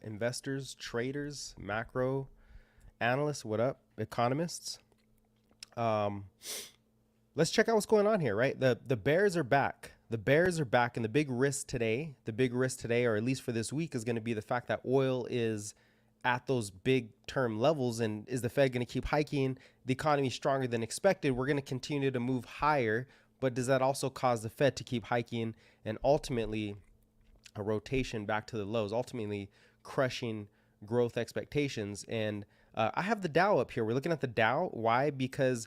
investors, traders, macro analysts, what up, economists. Um, let's check out what's going on here, right? The bears are back. The bears are back, and the big risk today, or at least for this week, is going to be the fact that oil is at those big term levels. And is the Fed going to keep hiking? The economy is stronger than expected. We're going to continue to move higher, but does that also cause the Fed to keep hiking and ultimately a rotation back to the lows, ultimately crushing growth expectations? And I have the Dow up here. We're looking at the Dow. Why? Because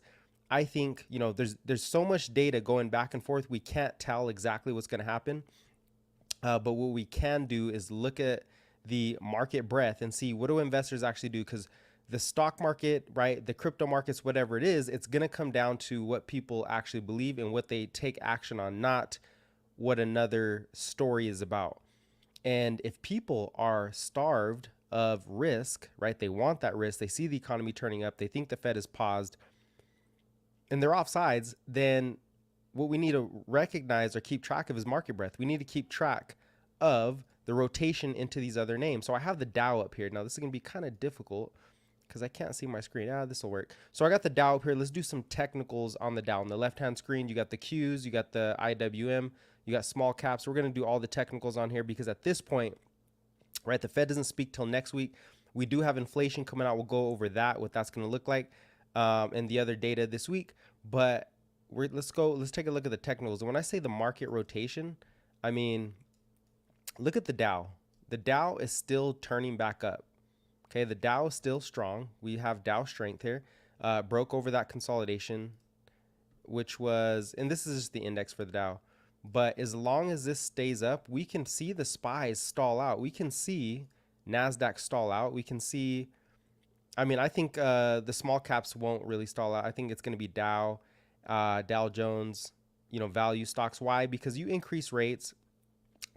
I think, there's so much data going back and forth. We can't tell exactly what's going to happen. But what we can do is look at the market breadth and see, what do investors actually do? Because the stock market, right, the crypto markets, whatever it is, it's going to come down to what people actually believe and what they take action on, not what another story is about. And if people are starved of risk, right, they want that risk, they see the economy turning up, they think the Fed is paused, and they're off sides, then what we need to recognize or keep track of is market breadth. We need to keep track of the rotation into these other names. So I have the Dow up here. Now this is going to be kind of difficult because I can't see my screen. This will work. So I got the Dow up here. Let's do some technicals on the Dow. On the left-hand screen, you got the Qs, you got the IWM, you got small caps. We're going to do all the technicals on here because at this point, right, the Fed doesn't speak till next week. We do have inflation coming out. We'll go over that, what that's going to look like, and the other data this week. But let's take a look at the technicals. And when I say the market rotation, I mean, look at the Dow. The Dow is still turning back up. Okay, the Dow is still strong. We have Dow strength here. Broke over that consolidation, which was, and this is just the index for the Dow. But as long as this stays up, we can see the SPYs stall out. We can see Nasdaq stall out. We can see, I think the small caps won't really stall out. I think it's going to be Dow, Dow Jones, value stocks. Why? Because you increase rates.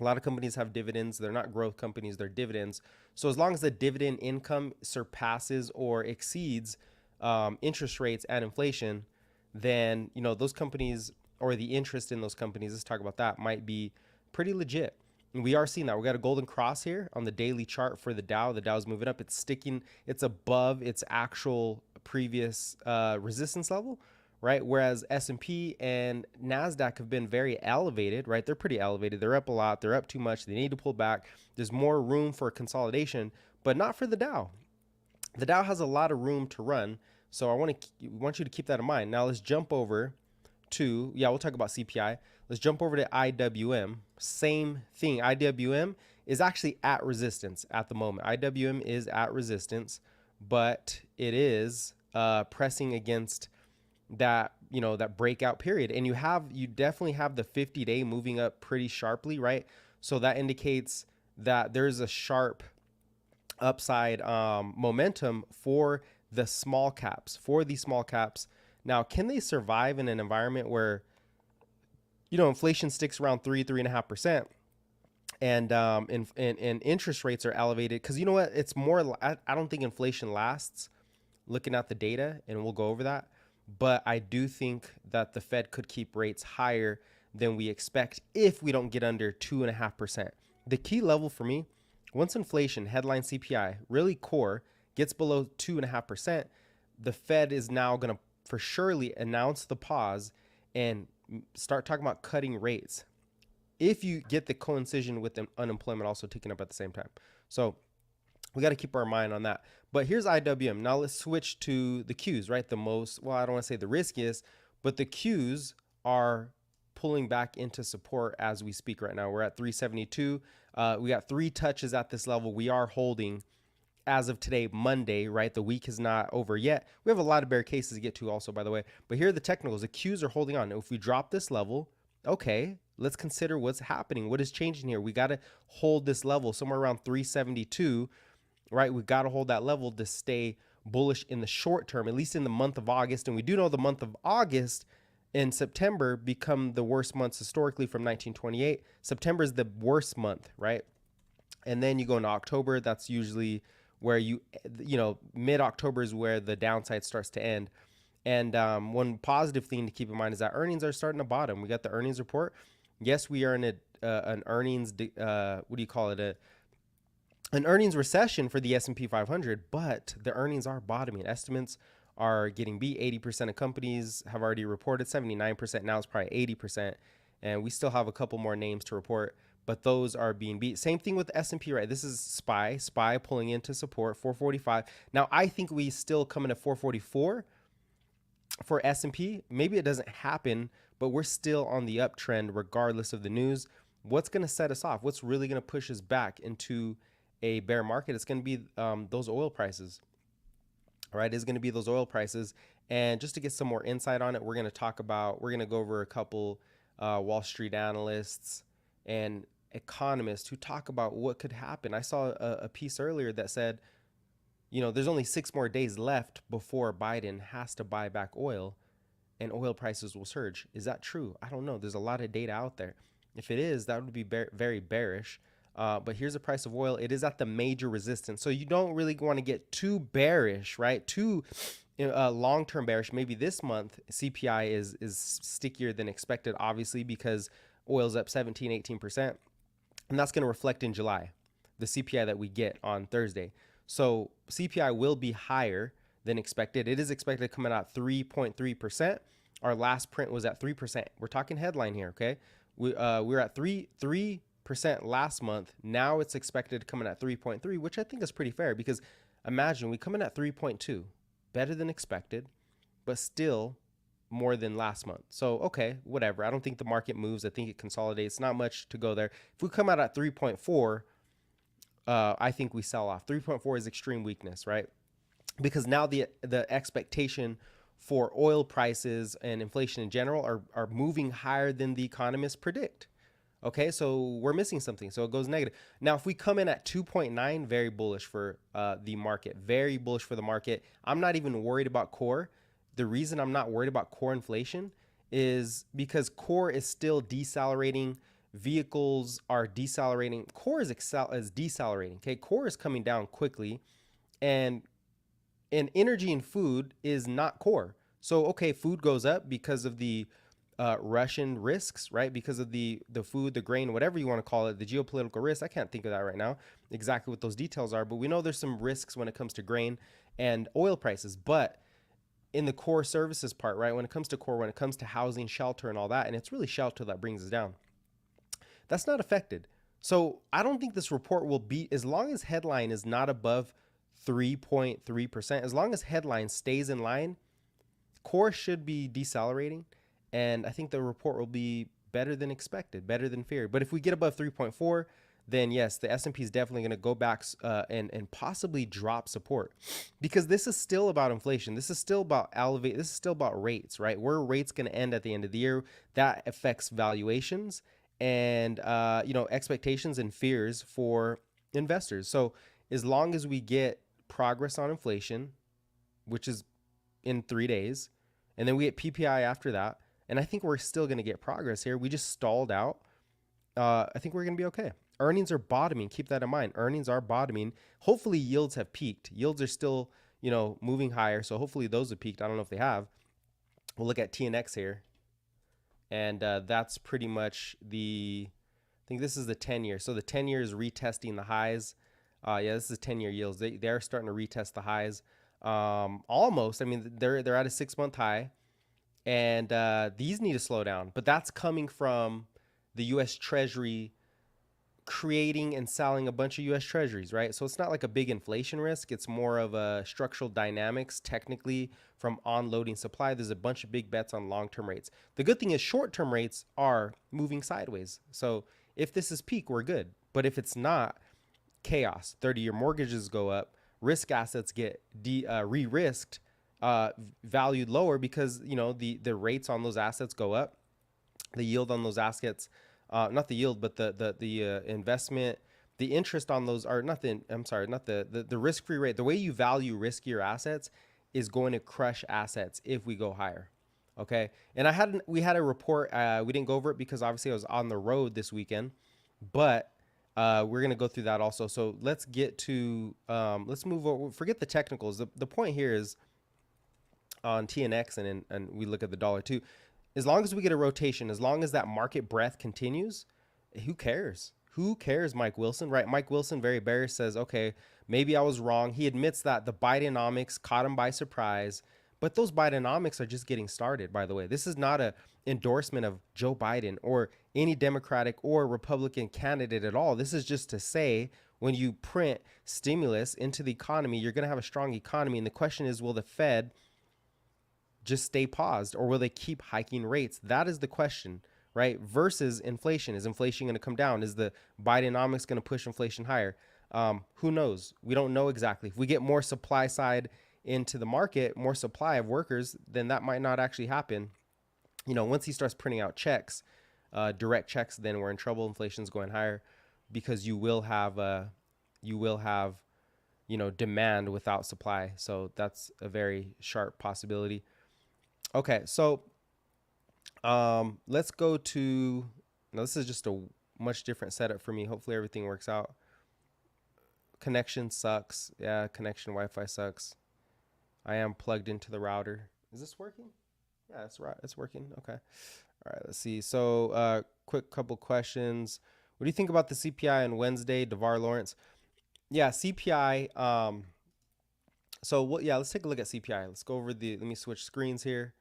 A lot of companies have dividends. They're not growth companies, they're dividends. So as long as the dividend income surpasses or exceeds interest rates and inflation, then, those companies, or the interest in those companies, let's talk about that, might be pretty legit. And we are seeing that. We got a golden cross here on the daily chart for the Dow. The Dow is moving up. It's sticking. It's above its actual previous resistance level, right? Whereas S&P and Nasdaq have been very elevated, right? They're pretty elevated. They're up a lot. They're up too much. They need to pull back. There's more room for consolidation, but not for the Dow. The Dow has a lot of room to run. So I want you to keep that in mind. Now let's jump over to, we'll talk about CPI. Let's jump over to IWM. Same thing. IWM is actually at resistance at the moment. IWM is at resistance, but it is pressing against that, that breakout period. And you definitely have the 50-day moving up pretty sharply, right? So that indicates that there's a sharp upside momentum for the small caps, Now, can they survive in an environment where, inflation sticks around 3.5%, and interest rates are elevated? Because you know what, it's more. I don't think inflation lasts. Looking at the data, and we'll go over that. But I do think that the Fed could keep rates higher than we expect if we don't get under 2.5%. The key level for me, once inflation, headline CPI, really core, gets below 2.5%, the Fed is now going to for surely announce the pause and start talking about cutting rates if you get the coincision with the unemployment also ticking up at the same time. So we got to keep our mind on that. But here's IWM. Now let's switch to the Qs, right? I don't want to say the riskiest, but the Qs are pulling back into support as we speak right now. We're at 372. We got 3 touches at this level. We are holding as of today, Monday, right? The week is not over yet. We have a lot of bear cases to get to also, by the way. But here are the technicals. The Qs are holding on. If we drop this level, okay, let's consider what's happening. What is changing here? We got to hold this level somewhere around 372, right? We got to hold that level to stay bullish in the short term, at least in the month of August. And we do know the month of August and September become the worst months historically from 1928. September is the worst month, right? And then you go into October. That's usually where mid-October is where the downside starts to end. And one positive thing to keep in mind is that earnings are starting to bottom. We got the earnings report. Yes, we are in an earnings, an earnings recession for the S&P 500, but the earnings are bottoming. Estimates are getting beat. 80% of companies have already reported, 79%. Now it's probably 80%. And we still have a couple more names to report, but those are being beat. Same thing with S&P, right? This is SPY pulling into support, 445. Now, I think we still come in at 444 for S&P. Maybe it doesn't happen, but we're still on the uptrend regardless of the news. What's going to set us off? What's really going to push us back into a bear market? It's going to be those oil prices, right? It's going to be those oil prices. And just to get some more insight on it, we're going to go over a couple Wall Street analysts and economists who talk about what could happen. I saw a piece earlier that said, there's only 6 more days left before Biden has to buy back oil and oil prices will surge. Is that true? I don't know. There's a lot of data out there. If it is, that would be very bearish. But here's the price of oil. It is at the major resistance. So you don't really want to get too bearish, right? Too long-term bearish. Maybe this month CPI is stickier than expected, obviously, because oil's up 17, 18%. And that's going to reflect in July, the CPI that we get on Thursday. So CPI will be higher than expected. It is expected to come in at 3.3%. Our last print was at 3%. We're talking headline here, okay? We're at 3% last month. Now it's expected to come in at 3.3, which I think is pretty fair because imagine we come in at 3.2, better than expected, but still more than last month. So, okay, whatever. I don't think the market moves. I think it consolidates. Not much to go there. If we come out at 3.4, I think we sell off. 3.4 is extreme weakness, right? Because now the expectation for oil prices and inflation in general are moving higher than the economists predict. Okay, so we're missing something. So it goes negative. Now, if we come in at 2.9, very bullish for the market. Very bullish for the market. I'm not even worried about core. The reason I'm not worried about core inflation is because core is still decelerating. Vehicles are decelerating. Core is decelerating. Okay, core is coming down quickly, and energy and food is not core. So okay, food goes up because of the Russian risks, right? Because of the food, the grain, whatever you want to call it, the geopolitical risks. I can't think of that right now, exactly what those details are, but we know there's some risks when it comes to grain and oil prices. But in the core services part, right? When it comes to core, when it comes to housing, shelter, and all that, and it's really shelter that brings us down, that's not affected. So I don't think this report will be, as long as headline is not above 3.3%, as long as headline stays in line, core should be decelerating. And I think the report will be better than expected, better than feared. But if we get above 3.4, then yes, the S&P is definitely going to go back and possibly drop support, because this is still about inflation. This is still about this is still about rates, right? Where are rates going to end at the end of the year? That affects valuations and expectations and fears for investors. So as long as we get progress on inflation, which is in 3 days, and then we get PPI after that, and I think we're still going to get progress here. We just stalled out. I think we're going to be okay. Earnings are bottoming. Keep that in mind. Earnings are bottoming. Hopefully yields have peaked. Yields are still, moving higher. So hopefully those have peaked. I don't know if they have. We'll look at TNX here. And that's pretty much I think this is the 10-year. So the 10-year is retesting the highs. Yeah, this is 10-year yields. They're starting to retest the highs. Almost. I mean, they're at a 6-month high. And these need to slow down. But that's coming from the U.S. Treasury creating and selling a bunch of U.S. Treasuries, right? So it's not like a big inflation risk. It's more of a structural dynamics, technically, from onloading supply. There's a bunch of big bets on long-term rates. The good thing is short-term rates are moving sideways. So if this is peak, we're good. But if it's not, chaos. 30-year mortgages go up. Risk assets get re-risked, valued lower because, the rates on those assets go up. The yield on those assets, not the yield, but the investment, the interest on those are nothing. I'm sorry, not the risk-free rate. The way you value riskier assets is going to crush assets if we go higher. Okay. And we had a report. We didn't go over it because obviously I was on the road this weekend, but we're going to go through that also. So let's get to, let's move over. Forget the technicals. The point here is on TNX and we look at the dollar too. As long as we get a rotation, as long as that market breadth continues, who cares? Who cares, Mike Wilson, right? Mike Wilson, very bearish, says, okay, maybe I was wrong. He admits that the Bidenomics caught him by surprise, but those Bidenomics are just getting started, by the way. This is not a endorsement of Joe Biden or any Democratic or Republican candidate at all. This is just to say when you print stimulus into the economy, you're going to have a strong economy. And the question is, will the Fed just stay paused or will they keep hiking rates? That is the question, right? Versus inflation. Is inflation going to come down? Is the Bidenomics going to push inflation higher? Who knows? We don't know exactly. If we get more supply side into the market, more supply of workers, then that might not actually happen. You know, once he starts printing out checks, direct checks, then we're in trouble. Inflation's going higher because you will have, you know, demand without supply. So that's a very sharp possibility. Okay, so let's go to, now this is just a much different setup for me. Hopefully everything works out. Connection sucks. Yeah, connection Wi-Fi sucks. I am plugged into the router. Is this working? Yeah, it's right. It's working. Okay. All right, let's see. So quick couple questions. What do you think about the CPI on Wednesday, DeVar Lawrence? Yeah, CPI. Yeah, let's take a look at CPI. Let's go over let me switch screens here.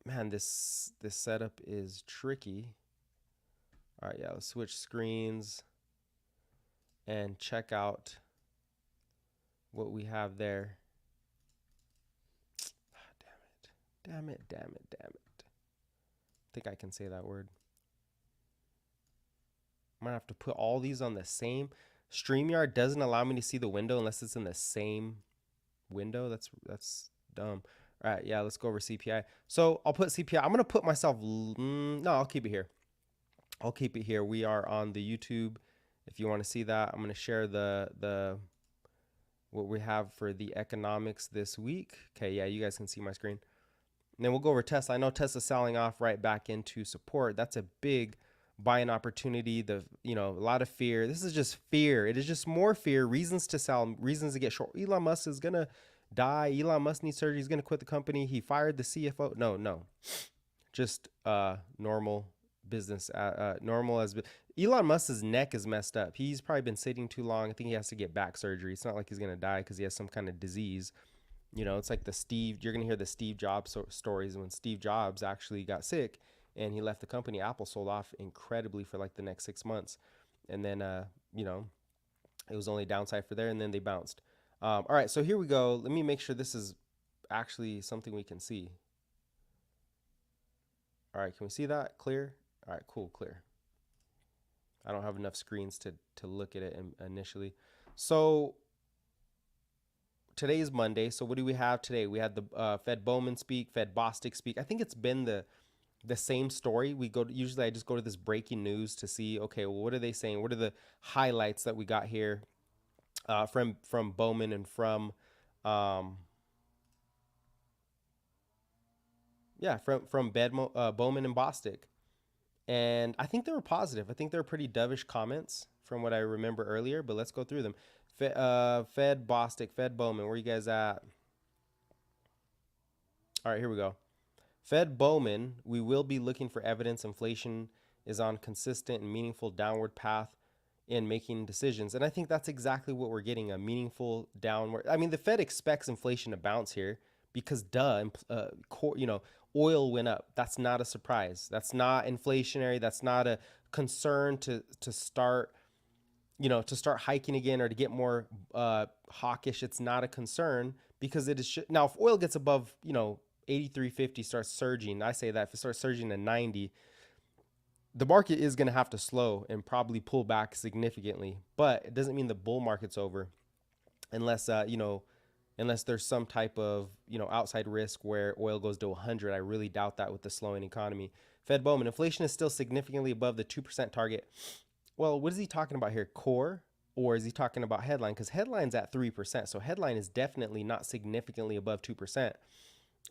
Man, this setup is tricky. All right, yeah, let's switch screens and check out what we have there. Damn it. I think I can say that word. I'm gonna have to put all these on the same. StreamYard doesn't allow me to see the window unless it's in the same window. That's dumb. All right, yeah, let's go over CPI. So I'll put CPI. I'm gonna put myself. No, I'll keep it here. I'll keep it here. We are on the YouTube. If you want to see that, I'm gonna share the what we have for the economics this week. Okay, yeah, you guys can see my screen. And then we'll go over Tesla. I know Tesla's selling off right back into support. That's a big buying opportunity. A lot of fear. This is just fear. It is just more fear. Reasons to sell. Reasons to get short. Elon Musk is gonna die. Elon Musk needs surgery. He's gonna quit the company. He fired the CFO. No, just normal business. Normal as Elon Musk's neck is messed up. He's probably been sitting too long. I think he has to get back surgery. It's not like he's gonna die because he has some kind of disease. You know, it's like you're going to hear the Steve Jobs stories. When Steve Jobs actually got sick and he left the company, Apple sold off incredibly for like the next 6 months. And then, it was only downside for there and then they bounced. All right, so here we go. Let me make sure this is actually something we can see. All right, can we see that? Clear? All right, cool, clear. I don't have enough screens to look at it initially. So today is Monday, so what do we have today? We had the Fed Bowman speak, Fed Bostic speak. I think it's been the same story. Usually I just go to this breaking news to see, okay, well, what are they saying? What are the highlights that we got here from Bowman and from Bowman and Bostic. And I think they were positive. I think they were pretty dovish comments from what I remember earlier, but let's go through them. Fed Bostic, Fed Bowman, where you guys at? All right, here we go. Fed Bowman, we will be looking for evidence inflation is on consistent and meaningful downward path in making decisions. And I think that's exactly what we're getting, a meaningful downward. I mean, the Fed expects inflation to bounce here because oil went up. That's not a surprise. That's not inflationary. That's not a concern to start hiking again or to get more hawkish. It's not a concern because it is now if oil gets above 83.50, starts surging. I say that if it starts surging to 90, the market is going to have to slow and probably pull back significantly. But it doesn't mean the bull market's over unless unless there's some type of outside risk where oil goes to 100. I really doubt that with the slowing economy. Fed Bowman, inflation is still significantly above the 2% target. Well, what is he talking about here? Core? Or is he talking about headline? Because headline's at 3%. So headline is definitely not significantly above 2%.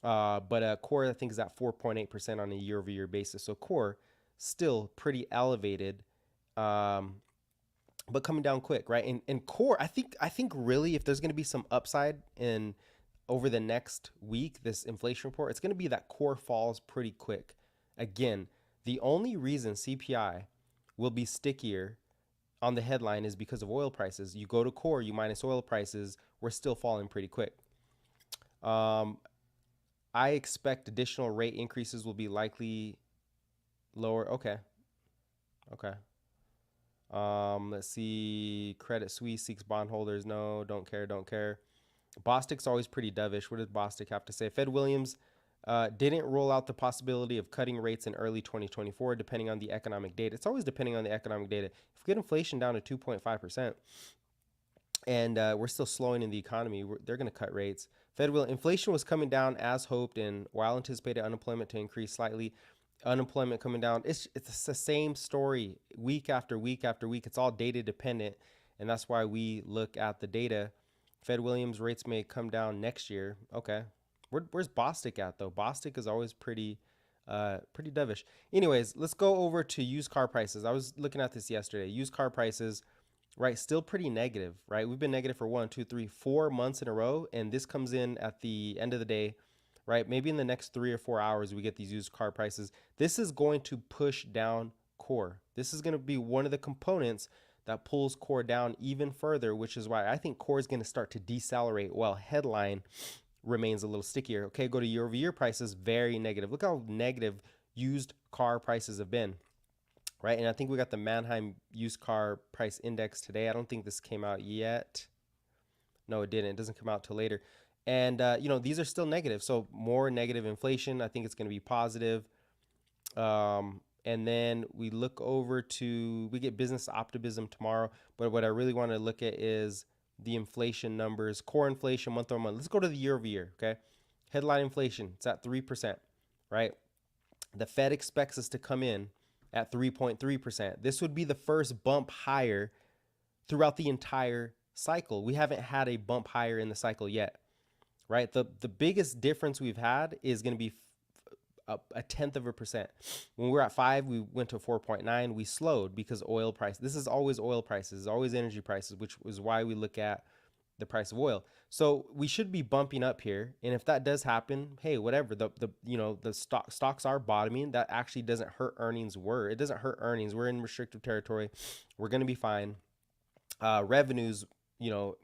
But core, I think, is at 4.8% on a year-over-year basis. So core, still pretty elevated, but coming down quick, right? And core, I think really if there's going to be some upside in over the next week, this inflation report, it's going to be that core falls pretty quick. Again, the only reason CPI will be stickier on the headline is because of oil prices. You go to core, you minus oil prices, we're still falling pretty quick. I expect additional rate increases will be likely lower. Okay. Okay. Let's see. Credit Suisse seeks bondholders. No, don't care, don't care. Bostic's always pretty dovish. What does Bostic have to say? Fed Williams didn't rule out the possibility of cutting rates in early 2024, depending on the economic data. It's always depending on the economic data. If we get inflation down to 2.5%, and we're still slowing in the economy, they're going to cut rates. Inflation was coming down as hoped, and while anticipated unemployment to increase slightly, unemployment coming down. It's the same story week after week after week. It's all data dependent, and that's why we look at the data. Fed Williams rates may come down next year. Okay, where's Bostic at though? Bostic is always pretty dovish. Anyways, let's go over to used car prices. I was looking at this yesterday. Used car prices, right, still pretty negative, right? We've been negative for 1, 2, 3, 4 months in a row, and this comes in at the end of the day, right? Maybe in the next 3 or 4 hours, we get these used car prices. This is going to push down core. This is going to be one of the components that pulls core down even further, which is why I think core is going to start to decelerate while headline remains a little stickier. Okay, go to year over year prices, very negative. Look how negative used car prices have been, right? And I think we got the Manheim used car price index today. I don't think this came out yet. No, it didn't. It doesn't come out till later. And, these are still negative. So more negative inflation. I think it's going to be positive. And then we look over to, we get business optimism tomorrow. But what I really want to look at is the inflation numbers, core inflation month over month. Let's go to the year over year. Okay. Headline inflation, it's at 3%, right? The Fed expects us to come in at 3.3%. This would be the first bump higher throughout the entire cycle. We haven't had a bump higher in the cycle yet, right? The biggest difference we've had is going to be a tenth of a percent. When we were at 5, we went to 4.9. We slowed because oil price. This is always oil prices, always energy prices, which is why we look at the price of oil. So we should be bumping up here, and if that does happen, hey, whatever. The stocks are bottoming. That actually doesn't hurt earnings. It doesn't hurt earnings. We're in restrictive territory. We're going to be fine. Revenues,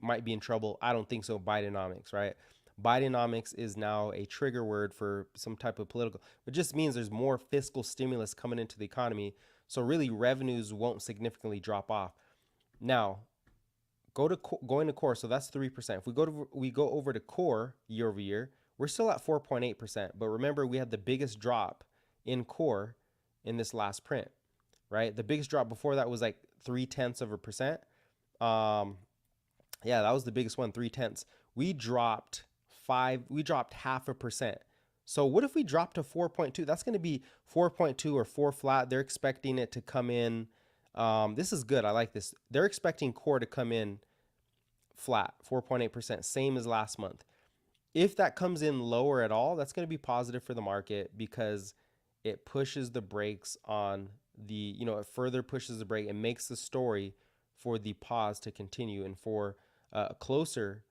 might be in trouble. I don't think so. Bidenomics, right? Bidenomics is now a trigger word for some type of political. It just means there's more fiscal stimulus coming into the economy. So really, revenues won't significantly drop off. Now, going to core. So that's 3%. If we go over to core year over year, we're still at 4.8%. But remember, we had the biggest drop in core in this last print, right? The biggest drop before that was like 0.3%. Yeah, that was the biggest one, 0.3. We dropped 0.5%. So what if we drop to 4.2? That's going to be 4.2 or 4 flat. They're expecting it to come in. This is good. I like this. They're expecting core to come in flat, 4.8%, same as last month. If that comes in lower at all, that's going to be positive for the market because it pushes the brakes on it further pushes the brake and makes the story for the pause to continue and for closer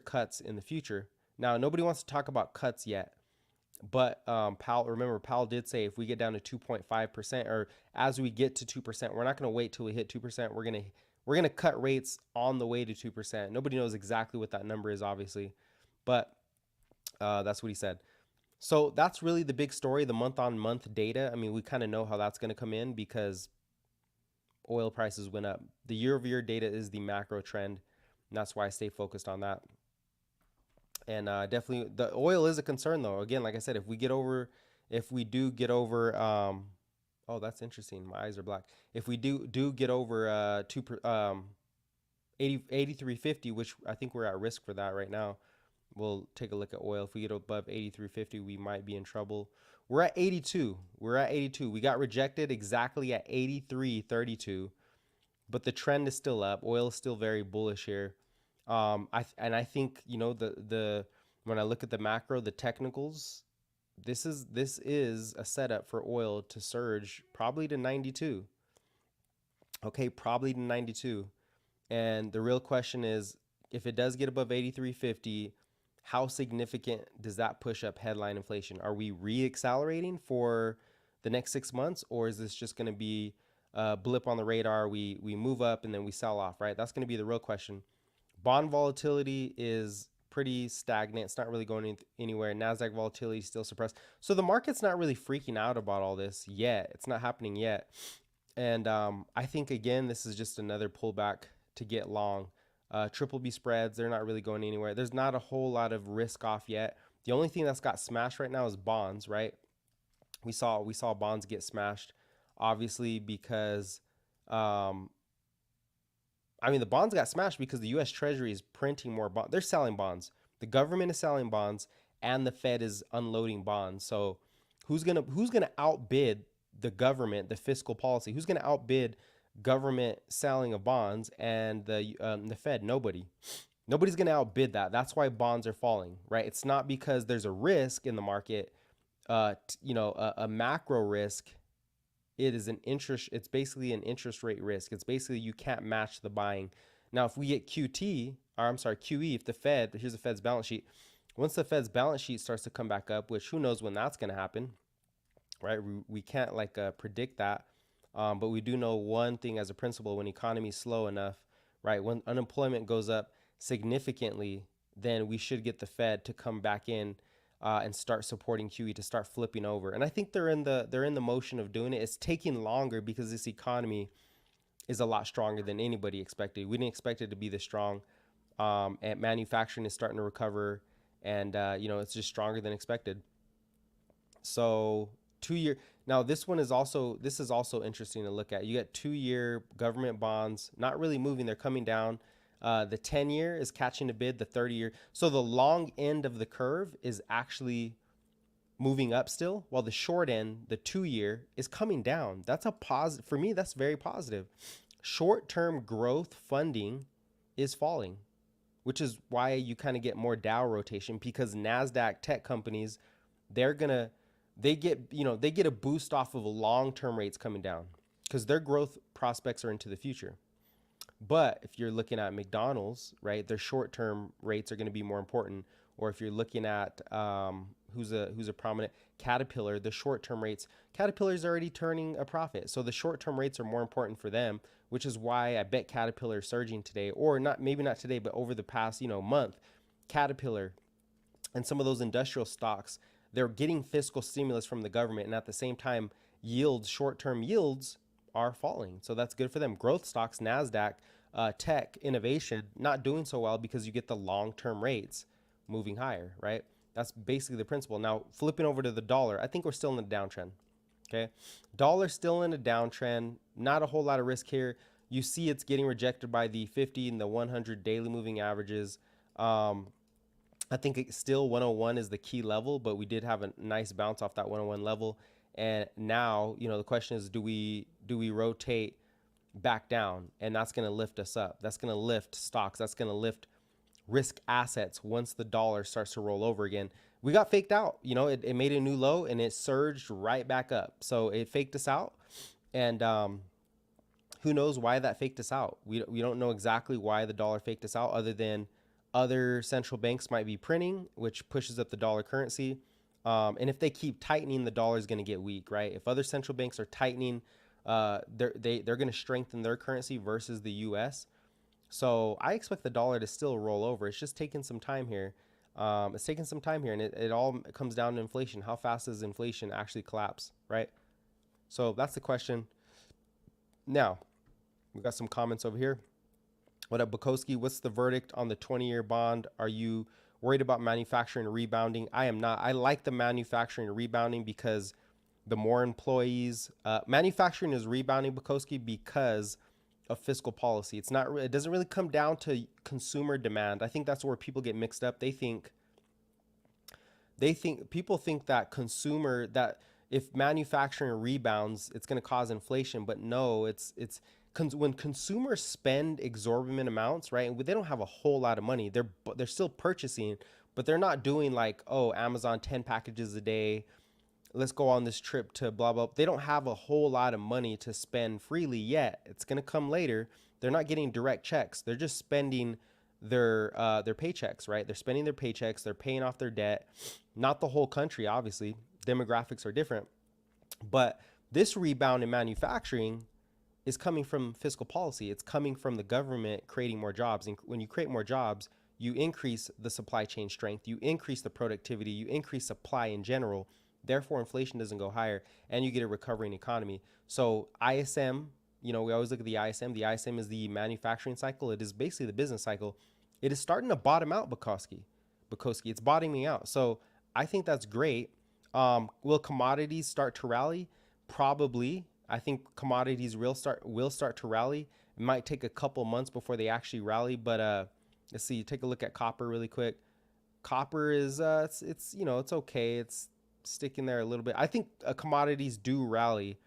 cuts in the future. Now, nobody wants to talk about cuts yet, but Powell did say if we get down to 2.5%, or as we get to 2%, we're not going to wait till we hit 2%. We're going to cut rates on the way to 2%. Nobody knows exactly what that number is, obviously, but that's what he said. So that's really the big story, the month-on-month data. I mean, we kind of know how that's going to come in because oil prices went up. The year-over-year data is the macro trend, and that's why I stay focused on that. And definitely, the oil is a concern, though. Again, like I said, if we do get over, oh, that's interesting. My eyes are black. If we do get over 83.50, which I think we're at risk for that right now. We'll take a look at oil. If we get above 83.50, we might be in trouble. We're at 82. We got rejected exactly at 83.32, but the trend is still up. Oil is still very bullish here. I think when I look at the macro, the technicals, this is a setup for oil to surge probably to 92. Okay, probably to 92. And the real question is, if it does get above 83.50, how significant does that push up headline inflation? Are we re-accelerating for the next 6 months, or is this just going to be blip on the radar. We move up and then we sell off, right? That's going to be the real question. Bond volatility is pretty stagnant. It's not really going anywhere. Nasdaq volatility is still suppressed. So the market's not really freaking out about all this yet. It's not happening yet. And I think, again, this is just another pullback to get long. Triple B spreads, they're not really going anywhere. There's not a whole lot of risk off yet. The only thing that's got smashed right now is bonds, right? We saw bonds get smashed, obviously, because the bonds got smashed because the U.S. Treasury is printing more bonds. They're selling bonds. The government is selling bonds, and the Fed is unloading bonds. So who's gonna outbid the government, the fiscal policy? Who's gonna outbid government selling of bonds and the Fed? Nobody. Nobody's gonna outbid that. That's why bonds are falling, right? It's not because there's a risk in the market, a macro risk. It is it's basically an interest rate risk. It's basically you can't match the buying. Now, if we get QE, if here's the Fed's balance sheet. Once the Fed's balance sheet starts to come back up, which who knows when that's going to happen, right? We can't predict that. But we do know one thing as a principle: when economy is slow enough, right? When unemployment goes up significantly, then we should get the Fed to come back in and start supporting QE, to start flipping over. And I think they're in the motion of doing it. It's taking longer because this economy is a lot stronger than anybody expected. We didn't expect it to be this strong. And manufacturing is starting to recover, and it's just stronger than expected. So 2-year. Now this is also interesting to look at. You got 2-year government bonds not really moving; they're coming down. The 10-year is catching a bid, the 30-year. So the long end of the curve is actually moving up still, while the short end, the 2-year, is coming down. That's a positive. For me, that's very positive. Short-term growth funding is falling, which is why you kind of get more Dow rotation, because NASDAQ tech companies, they get a boost off of long-term rates coming down because their growth prospects are into the future. But if you're looking at McDonald's, right, their short-term rates are going to be more important. Or if you're looking at who's a prominent Caterpillar, the short-term rates, Caterpillar's already turning a profit. So the short-term rates are more important for them, which is why I bet Caterpillar is surging today, or maybe not today, but over the past, month. Caterpillar and some of those industrial stocks, they're getting fiscal stimulus from the government, and at the same time, short-term yields are falling. So that's good for them. Growth stocks, NASDAQ, tech, innovation, not doing so well because you get the long-term rates moving higher, right? That's basically the principle. Now, flipping over to the dollar, I think we're still in a downtrend, okay? Dollar still in a downtrend, not a whole lot of risk here. You see it's getting rejected by the 50 and the 100 daily moving averages. I think it's still 101 is the key level, but we did have a nice bounce off that 101 level. And now, the question is, do we rotate back down? And that's going to lift us up. That's going to lift stocks. That's going to lift risk assets once the dollar starts to roll over again. We got faked out. It made a new low and it surged right back up. So it faked us out. And who knows why that faked us out? We don't know exactly why the dollar faked us out, other than other central banks might be printing, which pushes up the dollar currency. And if they keep tightening, the dollar is going to get weak, right? If other central banks are tightening, they're going to strengthen their currency versus the U.S. So I expect the dollar to still roll over. It's just taking some time here. It's taking some time here, and it all comes down to inflation. How fast does inflation actually collapse, right? So that's the question. Now, we've got some comments over here. What up, Bukowski? What's the verdict on the 20-year bond? Are you worried about manufacturing rebounding? I am not. I like the manufacturing rebounding because the more employees, manufacturing is rebounding, Bukowski, because of fiscal policy. It doesn't really come down to consumer demand. I think that's where people get mixed up. People think that if manufacturing rebounds, it's going to cause inflation, but no, when consumers spend exorbitant amounts, right? They don't have a whole lot of money. They're still purchasing, but they're not doing Amazon 10 packages a day. Let's go on this trip to blah, blah. They don't have a whole lot of money to spend freely yet. It's going to come later. They're not getting direct checks. They're just spending their paychecks, right? They're spending their paychecks. They're paying off their debt. Not the whole country, obviously. Demographics are different. But this rebound in manufacturing is coming from fiscal policy. It's coming from the government creating more jobs. And when you create more jobs, you increase the supply chain strength, you increase the productivity, you increase supply in general. Therefore, inflation doesn't go higher and you get a recovering economy. So ISM, we always look at the ISM. The ISM is the manufacturing cycle. It is basically the business cycle. It is starting to bottom out, Bukowski. It's bottoming out. So I think that's great. Will commodities start to rally? Probably. I think commodities will start to rally. It might take a couple months before they actually rally, but let's see. Take a look at copper really quick. Copper is it's okay. It's sticking there a little bit. I think commodities do rally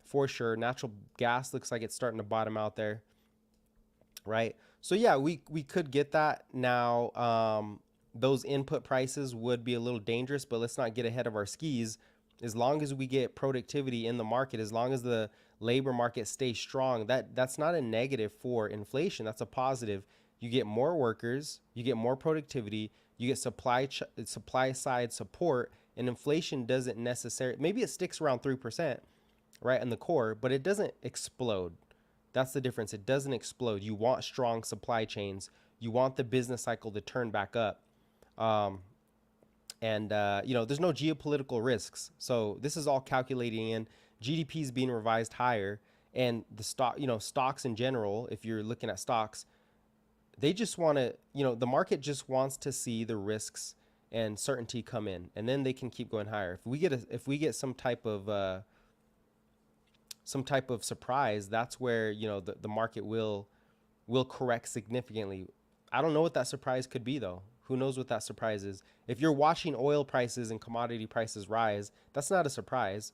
for sure. Natural gas looks like it's starting to bottom out there, right? So yeah, we could get that now. Those input prices would be a little dangerous, but let's not get ahead of our skis. As long as we get productivity in the market, as long as the labor market stays strong, that's not a negative for inflation. That's a positive. You get more workers, you get more productivity, you get supply side support, and inflation doesn't necessarily, maybe it sticks around 3%, right, in the core, but it doesn't explode. That's the difference. It doesn't explode. You want strong supply chains. You want the business cycle to turn back up. There's no geopolitical risks. So this is all calculating in. GDP is being revised higher, and the stocks in general, if you're looking at stocks, they just want to, the market just wants to see the risks and certainty come in, and then they can keep going higher. If we get some type of surprise, that's where, the market will correct significantly. I don't know what that surprise could be though. Who knows what that surprise is? If you're watching oil prices and commodity prices rise, that's not a surprise.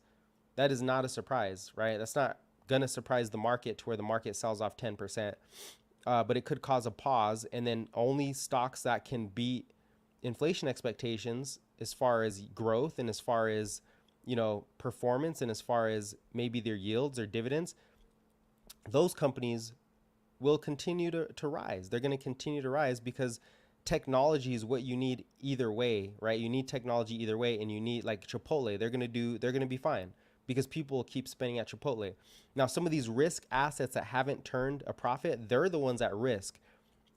That is not a surprise, right? That's not going to surprise the market to where the market sells off 10%. But it could cause a pause, and then only stocks that can beat inflation expectations as far as growth and as far as, performance and as far as maybe their yields or dividends, those companies will continue to rise. They're going to continue to rise because technology is what you need either way, right? You need technology either way, and you need, like Chipotle, they're going to be fine because people keep spending at Chipotle. Now, some of these risk assets that haven't turned a profit, they're the ones at risk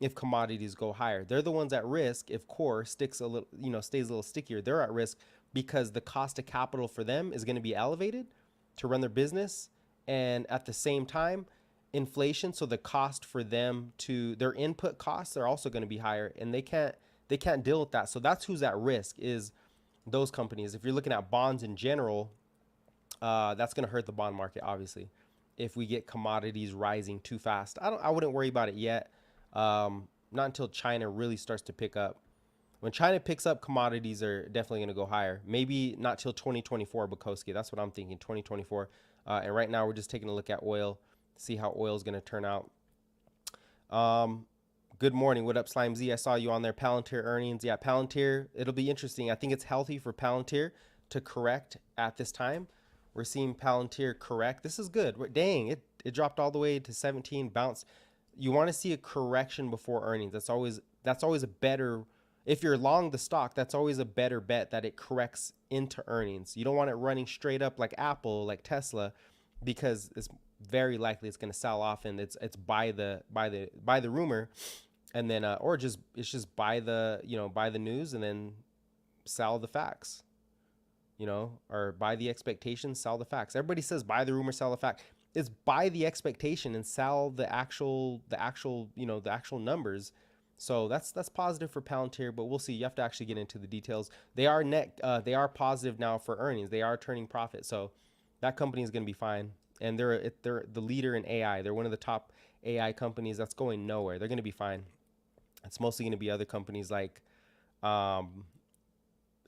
if commodities go higher. They're the ones at risk if core stays a little stickier. They're at risk because the cost of capital for them is going to be elevated to run their business, and at the same time, inflation, so the cost for them their input costs are also going to be higher, and they can't deal with that. So that's who's at risk, is those companies. If you're looking at bonds in general, that's going to hurt the bond market, obviously, if we get commodities rising too fast. I wouldn't worry about it yet. Not until China really starts to pick up. When China picks up, commodities are definitely going to go higher. Maybe not till 2024, Bukowski. That's what I'm thinking, 2024. And right now we're just taking a look at oil, see how oil is going to turn out. Good morning. What up, Slime Z? I saw you on there. Palantir earnings. Yeah, Palantir, it'll be interesting. I think it's healthy for Palantir to correct at this time. We're seeing Palantir correct. This is good. Dang, it dropped all the way to 17, bounced. You want to see a correction before earnings. That's always a better, if you're long the stock, that's always a better bet that it corrects into earnings. You don't want it running straight up like Apple, like Tesla, because it's very likely it's going to sell off, and it's buy the rumor, and then or it's just buy the news and then sell the facts, or buy the expectation, sell the facts. Everybody says buy the rumor, sell the fact. It's buy the expectation and sell the actual numbers. So that's positive for Palantir, but we'll see. You have to actually get into the details. They are positive now for earnings. They are turning profit, so that company is going to be fine. And they're the leader in AI. They're one of the top AI companies that's going nowhere. They're going to be fine. It's mostly going to be other companies like Teladoc.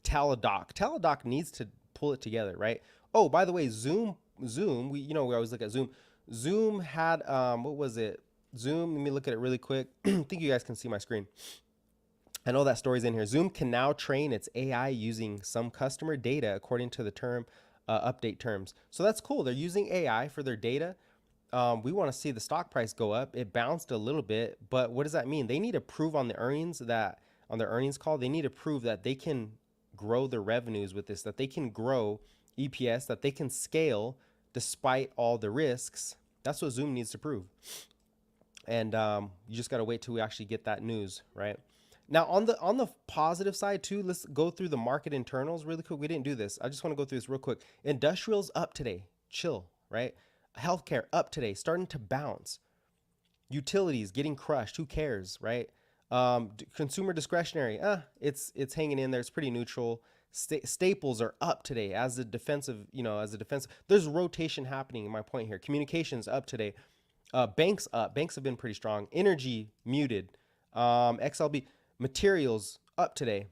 Teladoc needs to pull it together, right? Oh, by the way, Zoom. We always look at Zoom. Zoom had what was it? Zoom. Let me look at it really quick. I think you guys can see my screen. I know that story's in here. Zoom can now train its AI using some customer data according to the term. Update terms. So that's cool. They're using AI for their data. We want to see the stock price go up. It bounced a little bit, but what does that mean? They need to prove on their earnings call, they need to prove that they can grow their revenues with this, that they can grow EPS, that they can scale despite all the risks. That's what Zoom needs to prove. And you just got to wait till we actually get that news, right? Now on the positive side too, let's go through the market internals really quick. We didn't do this. I just want to go through this real quick. Industrials up today, chill, right? Healthcare up today, starting to bounce. Utilities getting crushed. Who cares, right? Consumer discretionary, it's hanging in there. It's pretty neutral. Staples are up today as a defensive, as a defense. There's rotation happening. In my point here, communications up today. Banks up. Banks have been pretty strong. Energy muted. XLB materials up today.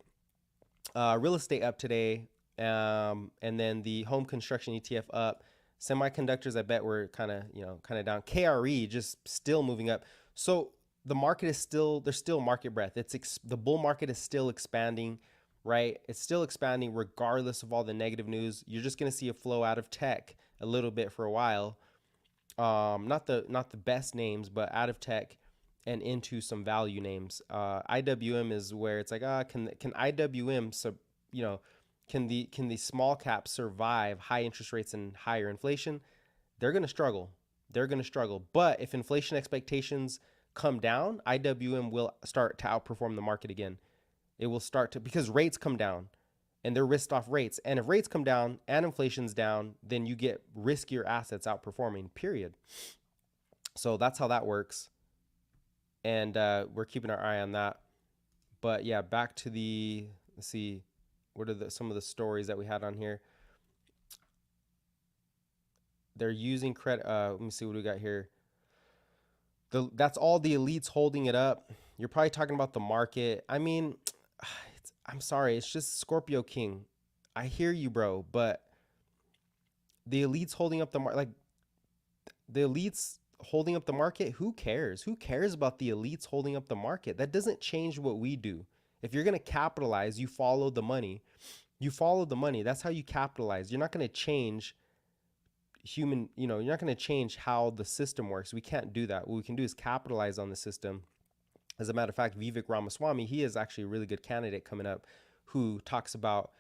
Real estate up today. And then the home construction ETF up. Semiconductors, I bet we're kind of down. KRE just still moving up. So the market is still, there's still market breadth. The bull market is still expanding, right? It's still expanding regardless of all the negative news. You're just going to see a flow out of tech a little bit for a while. Not the best names, but out of tech and into some value names. IWM is where it's like, can IWM, can the small caps survive high interest rates and higher inflation? They're going to struggle. But if inflation expectations come down, IWM will start to outperform the market again. It will start to, because rates come down and they're risked off rates. And if rates come down and inflation's down, then you get riskier assets outperforming, period. So that's how that works. And we're keeping our eye on that. But yeah, back to let's see, what are some of the stories that we had on here? They're using credit. Let me see what we got here. That's all the elites holding it up. You're probably talking about the market. I mean, I'm sorry. It's just Scorpio King. I hear you, bro. But the elites holding up the market, like the elites holding up the market, who cares? Who cares about the elites holding up the market? That doesn't change what we do. If you're going to capitalize, you follow the money. That's how you capitalize. You're not going to change you're not going to change how the system works. We can't do that. What we can do is capitalize on the system. As a matter of fact, Vivek Ramaswamy, he is actually a really good candidate coming up who talks about,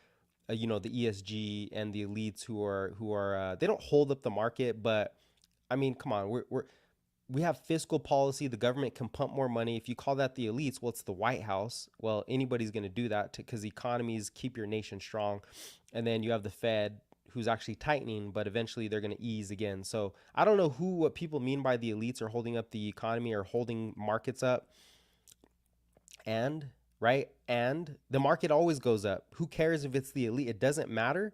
the ESG and the elites who are they don't hold up the market, but I mean, come on, we have fiscal policy. The government can pump more money. If you call that the elites, well, it's the White House. Well, anybody's going to do that because economies keep your nation strong. And then you have the Fed who's actually tightening, but eventually they're going to ease again. So I don't know what people mean by the elites are holding up the economy or holding markets up. And the market always goes up. Who cares if it's the elite? It doesn't matter.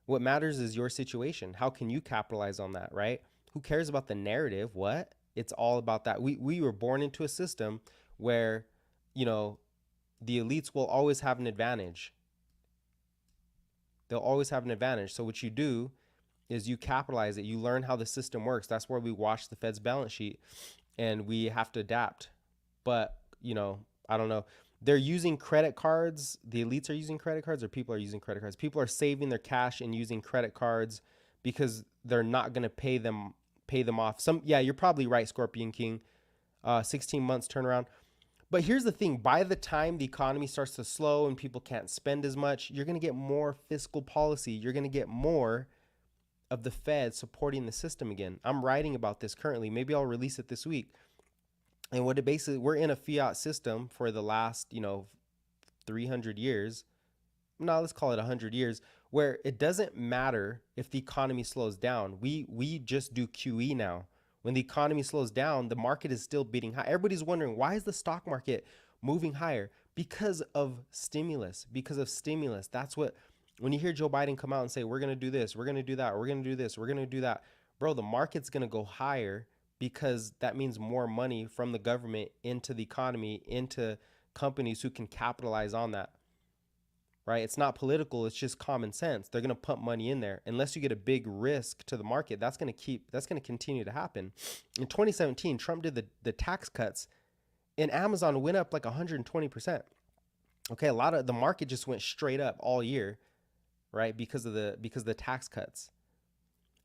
What matters is your situation. How can you capitalize on that, right? Who cares about the narrative? What? It's all about that. We were born into a system where, the elites will always have an advantage. They'll always have an advantage. So what you do is you capitalize it. You learn how the system works. That's where we watch the Fed's balance sheet and we have to adapt. But, I don't know. They're using credit cards. The elites are using credit cards, or people are using credit cards. People are saving their cash and using credit cards because they're not going to pay them off. You're probably right, Scorpion King. 16 months turnaround. But here's the thing, by the time the economy starts to slow and people can't spend as much, you're going to get more fiscal policy. You're going to get more of the Fed supporting the system again. I'm writing about this currently. Maybe I'll release it this week. And we're in a fiat system for the last, 300 years. No, let's call it 100 years, where it doesn't matter if the economy slows down. We just do QE now. When the economy slows down, the market is still beating high. Everybody's wondering, why is the stock market moving higher? Because of stimulus. That's what, when you hear Joe Biden come out and say, we're going to do this, we're going to do that, we're going to do this, we're going to do that. Bro, the market's going to go higher because that means more money from the government into the economy, into companies who can capitalize on that. Right? It's not political. It's just common sense. They're going to pump money in there. Unless you get a big risk to the market, that's going to continue to happen. In 2017, Trump did the tax cuts and Amazon went up like 120%. Okay. A lot of the market just went straight up all year, right? Because of the tax cuts.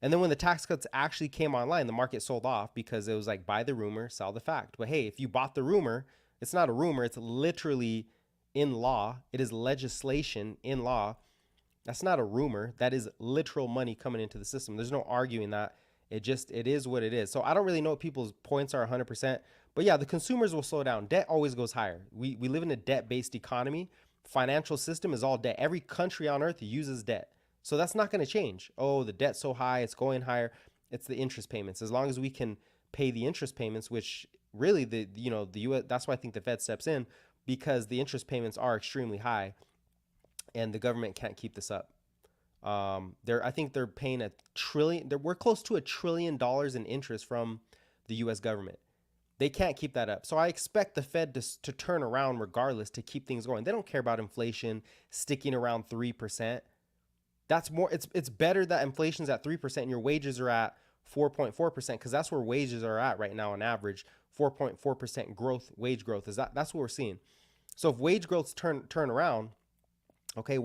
And then when the tax cuts actually came online, the market sold off because it was like, buy the rumor, sell the fact. But hey, if you bought the rumor, it's not a rumor. It's literally in law. It is legislation in law. That's not a rumor. That is literal money coming into the system. There's no arguing that. It is what it is. So I don't really know what people's points are 100%. But yeah, the consumers will slow down. Debt always goes higher. We live in a debt-based economy. Financial system is all debt. Every country on earth uses debt. So that's not going to change. Oh, the debt's so high, it's going higher. It's the interest payments. As long as we can pay the interest payments, which really the US, that's why I think the Fed steps in, because the interest payments are extremely high and the government can't keep this up. I think they're paying we're close to $1 trillion in interest from the US government. They can't keep that up. So I expect the Fed to turn around regardless, to keep things going. They don't care about inflation sticking around 3%. That's more, it's better that inflation's at 3% and your wages are at 4.4%, because that's where wages are at right now on average. 4.4% growth, wage growth that's what we're seeing. So if wage growth turn around, okay, if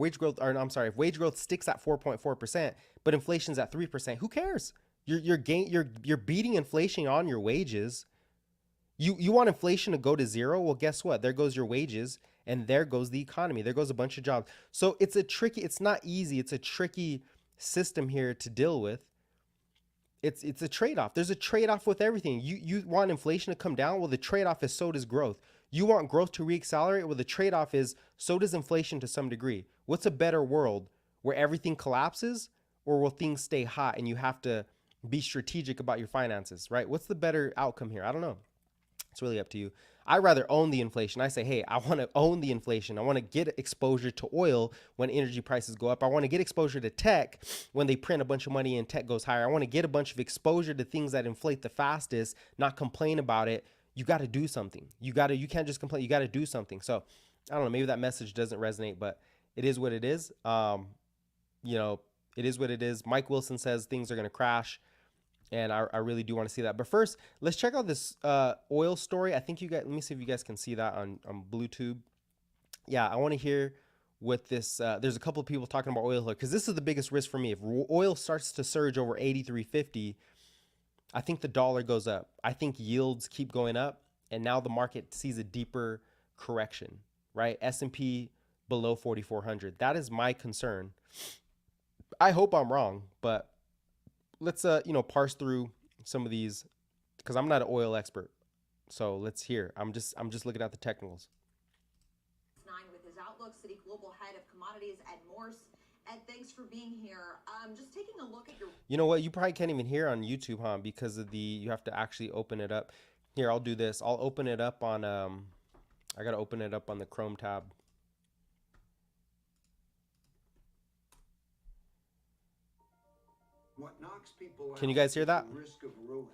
wage growth sticks at 4.4%, but inflation's at 3%, who cares? You're beating inflation on your wages. You want inflation to go to zero? Well, guess what? There goes your wages, and there goes the economy. There goes a bunch of jobs. So it's not easy. It's a tricky system here to deal with. It's a trade-off. There's a trade-off with everything. You want inflation to come down? Well, the trade-off is so does growth. You want growth to reaccelerate? Well, the trade-off is so does inflation to some degree. What's a better world, where everything collapses, or will things stay hot and you have to be strategic about your finances, right? What's the better outcome here? I don't know. It's really up to you. I rather own the inflation. I say, hey, I want to own the inflation. I want to get exposure to oil when energy prices go up. I want to get exposure to tech when they print a bunch of money and tech goes higher. I want to get a bunch of exposure to things that inflate the fastest, not complain about it. You got to do something. You can't just complain. You got to do something. So I don't know, maybe that message doesn't resonate, but it is what it is. It is what it is. Mike Wilson says things are going to crash. And I really do want to see that. But first, let's check out this oil story. I think let me see if you guys can see that on Bluetooth. Yeah, I want to hear what this, there's a couple of people talking about oil here, because this is the biggest risk for me. If oil starts to surge over 83.50, I think the dollar goes up. I think yields keep going up, and now the market sees a deeper correction, right? S&P below 4,400. That is my concern. I hope I'm wrong, but let's parse through some of these, because I'm not an oil expert. So let's hear. I'm just looking at the technicals. With his outlook, Citi Global Head of Commodities, Ed Morse. Ed, thanks for being here. Just taking a look at your. You know what? You probably can't even hear on YouTube, huh? Because of you have to actually open it up. Here, I'll do this. I'll open it up on I gotta open it up on the Chrome tab. What knocks people Can you guys hear that? Risk of ruin.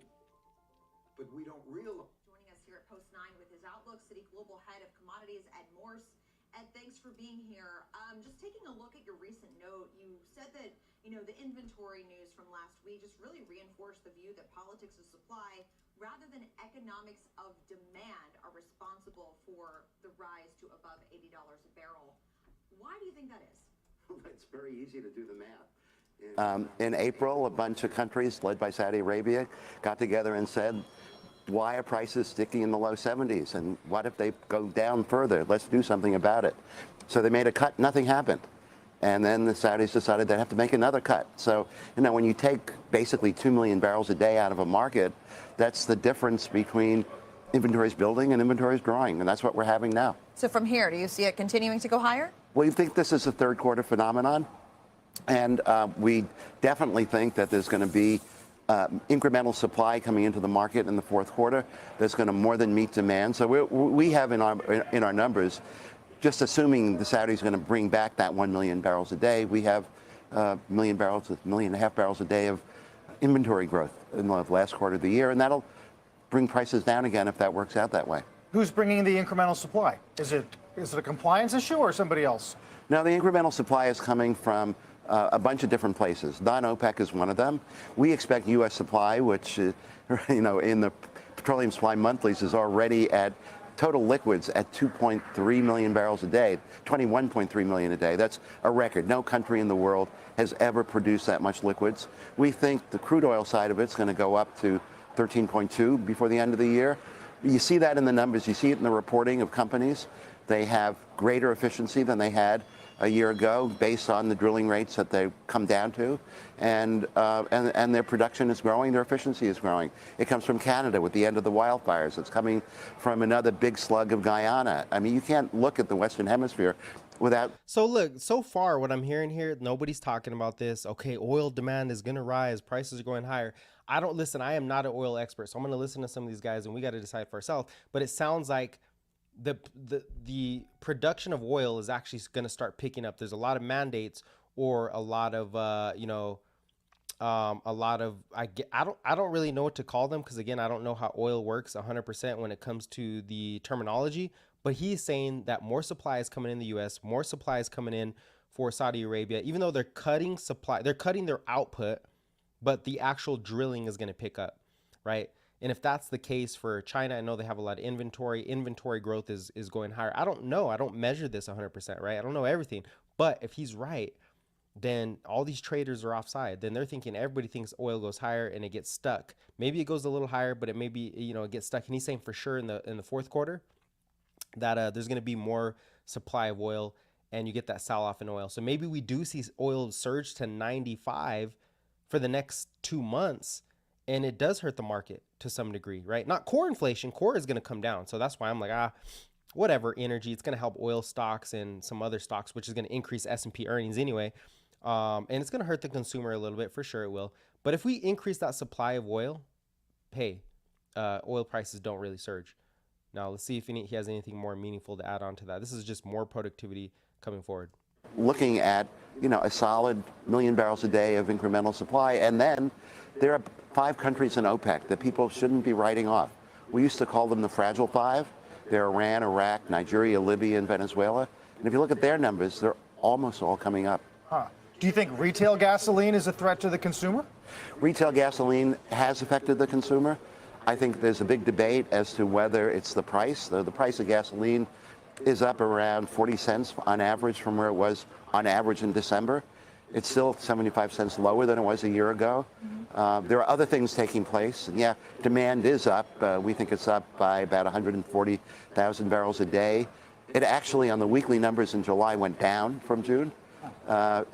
But we don't realize. Joining us here at Post 9 with his outlook, Citi Global Head of Commodities, Ed Morse. Ed, thanks for being here. Just taking a look at your recent note, you said that, the inventory news from last week just really reinforced the view that politics of supply rather than economics of demand are responsible for the rise to above $80 a barrel. Why do you think that is? Well, it's very easy to do the math. In April, a bunch of countries led by Saudi Arabia got together and said, why are prices sticking in the low 70s? And what if they go down further? Let's do something about it. So they made a cut, nothing happened. And then the Saudis decided they'd have to make another cut. So, when you take basically 2 million barrels a day out of a market, that's the difference between inventories building and inventories drawing. And that's what we're having now. So from here, do you see it continuing to go higher? Well, you think this is a third quarter phenomenon? And we definitely think that there's going to be incremental supply coming into the market in the fourth quarter that's going to more than meet demand. So we have in our numbers, just assuming the Saudis are going to bring back that 1 million barrels a day, we have 1 million barrels, 1.5 million barrels a day of inventory growth in the last quarter of the year, and that'll bring prices down again if that works out that way. Who's bringing the incremental supply? Is it a compliance issue or somebody else? No, the incremental supply is coming from a bunch of different places. Non-OPEC is one of them. We expect U.S. supply, which, in the petroleum supply monthlies is already at total liquids at 2.3 million barrels a day, 21.3 million a day. That's a record. No country in the world has ever produced that much liquids. We think the crude oil side of it's going to go up to 13.2 before the end of the year. You see that in the numbers. You see it in the reporting of companies. They have greater efficiency than they had a year ago based on the drilling rates that they've come down to, and their production is growing, their efficiency is growing. It comes from Canada with the end of the wildfires. It's coming from another big slug of Guyana. I mean, you can't look at the Western Hemisphere without. So look, so far what I'm hearing here, nobody's talking about this. Okay, oil demand is going to rise, prices are going higher. I don't listen. I am not an oil expert, so I'm going to listen to some of these guys, and we got to decide for ourselves. But it sounds like the production of oil is actually going to start picking up. There's a lot of mandates, or a lot of a lot of I don't really know what to call them, because again, I don't know how oil works 100% when it comes to the terminology. But he's saying that more supply is coming in the U.S., more supply is coming in for Saudi Arabia, even though they're cutting supply, they're cutting their output, but the actual drilling is going to pick up, right? And if that's the case for China, I know they have a lot of inventory. Inventory growth is going higher. I don't know. I don't measure this 100%, right? I don't know everything. But if he's right, then all these traders are offside. Then they're thinking everybody thinks oil goes higher and it gets stuck. Maybe it goes a little higher, but it maybe, it gets stuck. And he's saying for sure in the fourth quarter that there's going to be more supply of oil, and you get that sell off in oil. So maybe we do see oil surge to 95 for the next 2 months, and it does hurt the market to some degree, right? Not core inflation. Core is going to come down. So that's why I'm like, whatever, energy. It's going to help oil stocks and some other stocks, which is going to increase S&P earnings anyway. And it's going to hurt the consumer a little bit. For sure it will. But if we increase that supply of oil, hey, oil prices don't really surge. Now, let's see if he has anything more meaningful to add on to that. This is just more productivity coming forward. Looking at, a solid 1 million barrels a day of incremental supply. And then there are 5 countries in OPEC that people shouldn't be writing off. We used to call them the Fragile Five. They're Iran, Iraq, Nigeria, Libya, and Venezuela. And if you look at their numbers, they're almost all coming up. Do you think retail gasoline is a threat to the consumer? Retail gasoline has affected the consumer. I think there's a big debate as to whether it's the price. The price of gasoline is up around 40 cents on average from where it was on average in December. It's still 75 cents lower than it was a year ago. There are other things taking place. And yeah, demand is up. We think it's up by about 140,000 barrels a day. It actually, on the weekly numbers in July, went down from June.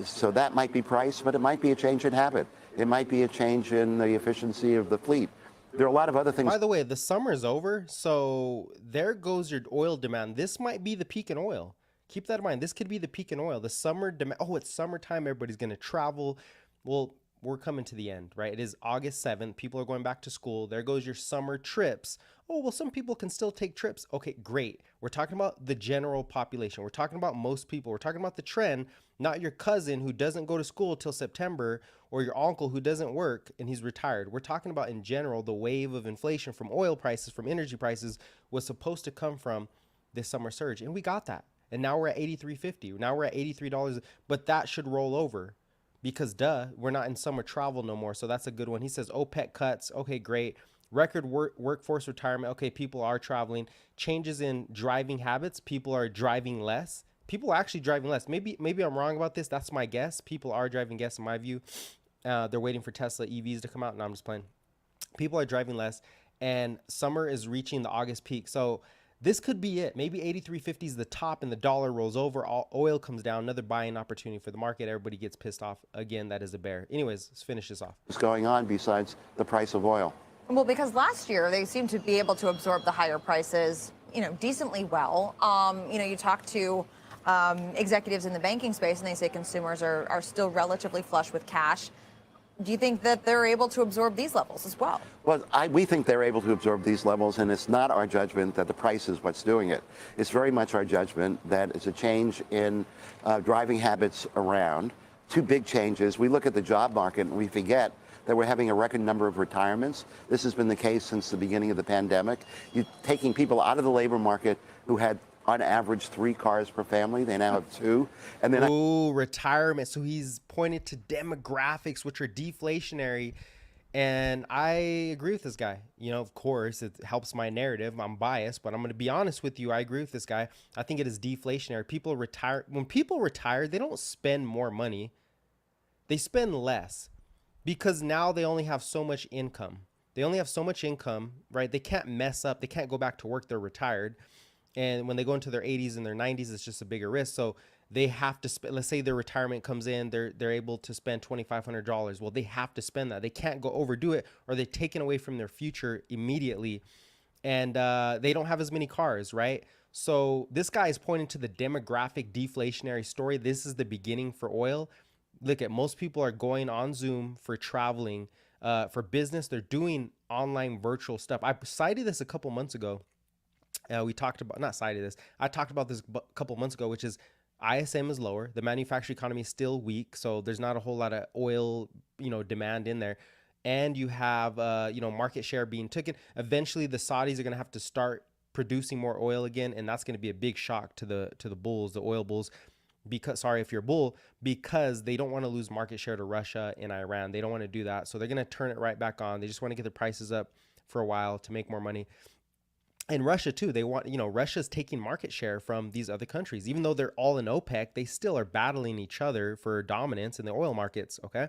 So that might be price, but it might be a change in habit. It might be a change in the efficiency of the fleet. There are a lot of other things. By the way, the summer's over, so there goes your oil demand. This might be the peak in oil. Keep that in mind. This could be the peak in oil. The summer demand. Oh, it's summertime. Everybody's going to travel. Well, we're coming to the end, right? It is August 7th. People are going back to school. There goes your summer trips. Oh, well, some people can still take trips. Okay, great. We're talking about the general population. We're talking about most people. We're talking about the trend, not your cousin who doesn't go to school till September, or your uncle who doesn't work and he's retired. We're talking about in general, the wave of inflation from oil prices, from energy prices, was supposed to come from this summer surge. And we got that. And now we're at $83.50. Now we're at $83, but that should roll over because we're not in summer travel no more. So that's a good one. He says OPEC cuts. Okay, great. Record workforce retirement. Okay, people are traveling. Changes in driving habits. People are driving less. People are actually driving less. Maybe I'm wrong about this. That's my guess. People are driving less in my view. They're waiting for Tesla EVs to come out. No, I'm just playing. People are driving less, and summer is reaching the August peak. So this could be it. Maybe 83.50 is the top, and the dollar rolls over. Oil comes down. Another buying opportunity for the market. Everybody gets pissed off. Again, that is a bear. Anyways, let's finish this off. What's going on besides the price of oil? Well, because last year they seemed to be able to absorb the higher prices, decently well. You talk to executives in the banking space, and they say consumers are still relatively flush with cash. Do you think that they're able to absorb these levels as well? Well, we think they're able to absorb these levels, and it's not our judgment that the price is what's doing it. It's very much our judgment that it's a change in driving habits around. 2 big changes. We look at the job market and we forget that we're having a record number of retirements. This has been the case since the beginning of the pandemic. You're taking people out of the labor market who had on average 3 cars per family. They now have 2. And then retirement. So he's pointed to demographics, which are deflationary. And I agree with this guy. Of course, it helps my narrative. I'm biased, but I'm going to be honest with you. I agree with this guy. I think it is deflationary. People retire. When people retire, they don't spend more money. They spend less because now they only have so much income. They only have so much income, right? They can't mess up. They can't go back to work. They're retired. And when they go into their 80s and their 90s, it's just a bigger risk. So they have to spend, let's say their retirement comes in, they're able to spend $2,500. Well, they have to spend that. They can't go overdo it, or they're taken away from their future immediately. And they don't have as many cars, right? So this guy is pointing to the demographic deflationary story. This is the beginning for oil. Look at, most people are going on Zoom for traveling, for business. They're doing online virtual stuff. I cited this a couple months ago. We talked about, not cited this, I talked about this a couple months ago, which is ISM is lower. The manufacturing economy is still weak. So there's not a whole lot of oil, demand in there. And you have, market share being taken. Eventually the Saudis are going to have to start producing more oil again. And that's going to be a big shock to the bulls, the oil bulls, because, sorry if you're a bull, because they don't want to lose market share to Russia and Iran. They don't want to do that. So they're going to turn it right back on. They just want to get the prices up for a while to make more money. And Russia too, they want, Russia's taking market share from these other countries. Even though they're all in OPEC, they still are battling each other for dominance in the oil markets, okay?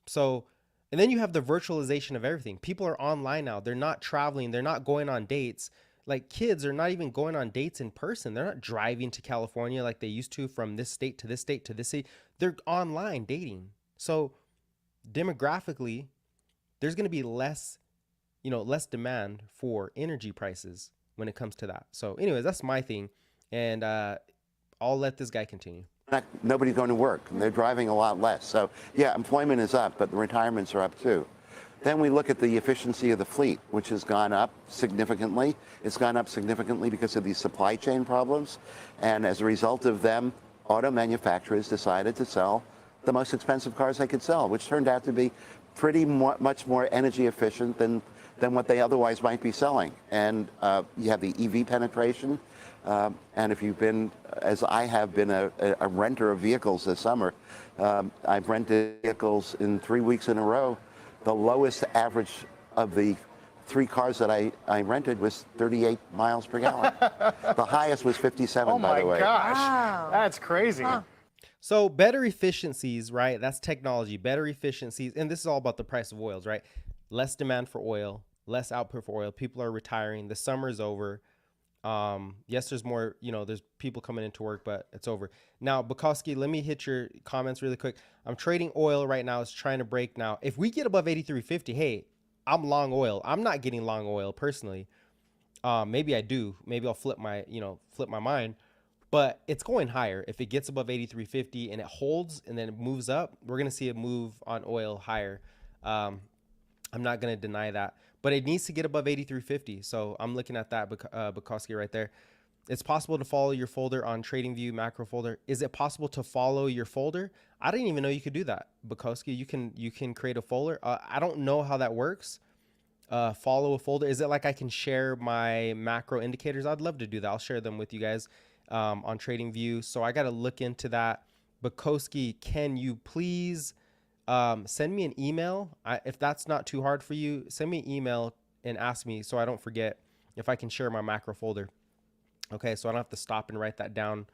So, and then you have the virtualization of everything. People are online now. They're not traveling. They're not going on dates. Like, kids are not even going on dates in person. They're not driving to California like they used to from this state to this state to this state. They're online dating. So demographically, there's going to be less demand for energy prices when it comes to that. So anyways, that's my thing. And I'll let this guy continue. Nobody's going to work, and they're driving a lot less. So yeah, employment is up, but the retirements are up too. Then we look at the efficiency of the fleet, which has gone up significantly. It's gone up significantly because of these supply chain problems. And as a result of them, auto manufacturers decided to sell the most expensive cars they could sell, which turned out to be much more energy efficient than what they otherwise might be selling. And you have the EV penetration. And if you've been, as I have been, a renter of vehicles this summer, I've rented vehicles in 3 weeks in a row. The lowest average of the 3 cars that I rented was 38 miles per gallon. The highest was 57, by the way. Oh my gosh, wow. That's crazy. Huh. So better efficiencies, right? That's technology, better efficiencies. And this is all about the price of oils, right? Less demand for oil, less output for oil. People are retiring. The summer's over. Yes, there's more, there's people coming into work, but it's over. Now, Bukowski, let me hit your comments really quick. I'm trading oil right now. It's trying to break now. If we get above 83.50, hey, I'm long oil. I'm not getting long oil personally. Maybe I do. Maybe I'll flip my mind. But it's going higher. If it gets above 83.50 and it holds and then it moves up, we're going to see a move on oil higher. I'm not going to deny that. But it needs to get above 83.50. So I'm looking at that, Bukowski, right there. It's possible to follow your folder on TradingView macro folder. Is it possible to follow your folder? I didn't even know you could do that, Bukowski. You can create a folder. I don't know how that works. Follow a folder. Is it like I can share my macro indicators? I'd love to do that. I'll share them with you guys on TradingView. So I got to look into that. Bukowski, can you please send me an email? If that's not too hard for you, send me an email and ask me so I don't forget if I can share my macro folder. Okay, so I don't have to stop and write that down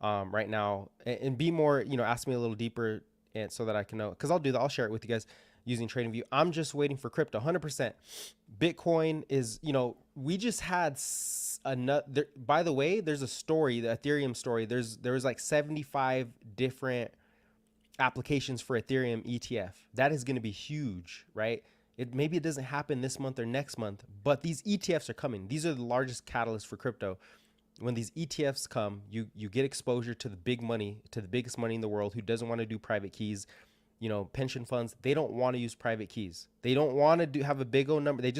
right now, and be more, ask me a little deeper, and so that I can know, because I'll do that. I'll share it with you guys using TradingView. I'm just waiting for crypto. 100%. Bitcoin is, we just had another. By the way, there's a story, the Ethereum story. There was like 75 different applications for Ethereum ETF. That is going to be huge, right? Maybe it doesn't happen this month or next month, but these ETFs are coming. These are the largest catalysts for crypto. When these ETFs come, you get exposure to the big money, to the biggest money in the world, who doesn't want to do private keys. Pension funds, they don't want to use private keys. They don't want to have a big old number. They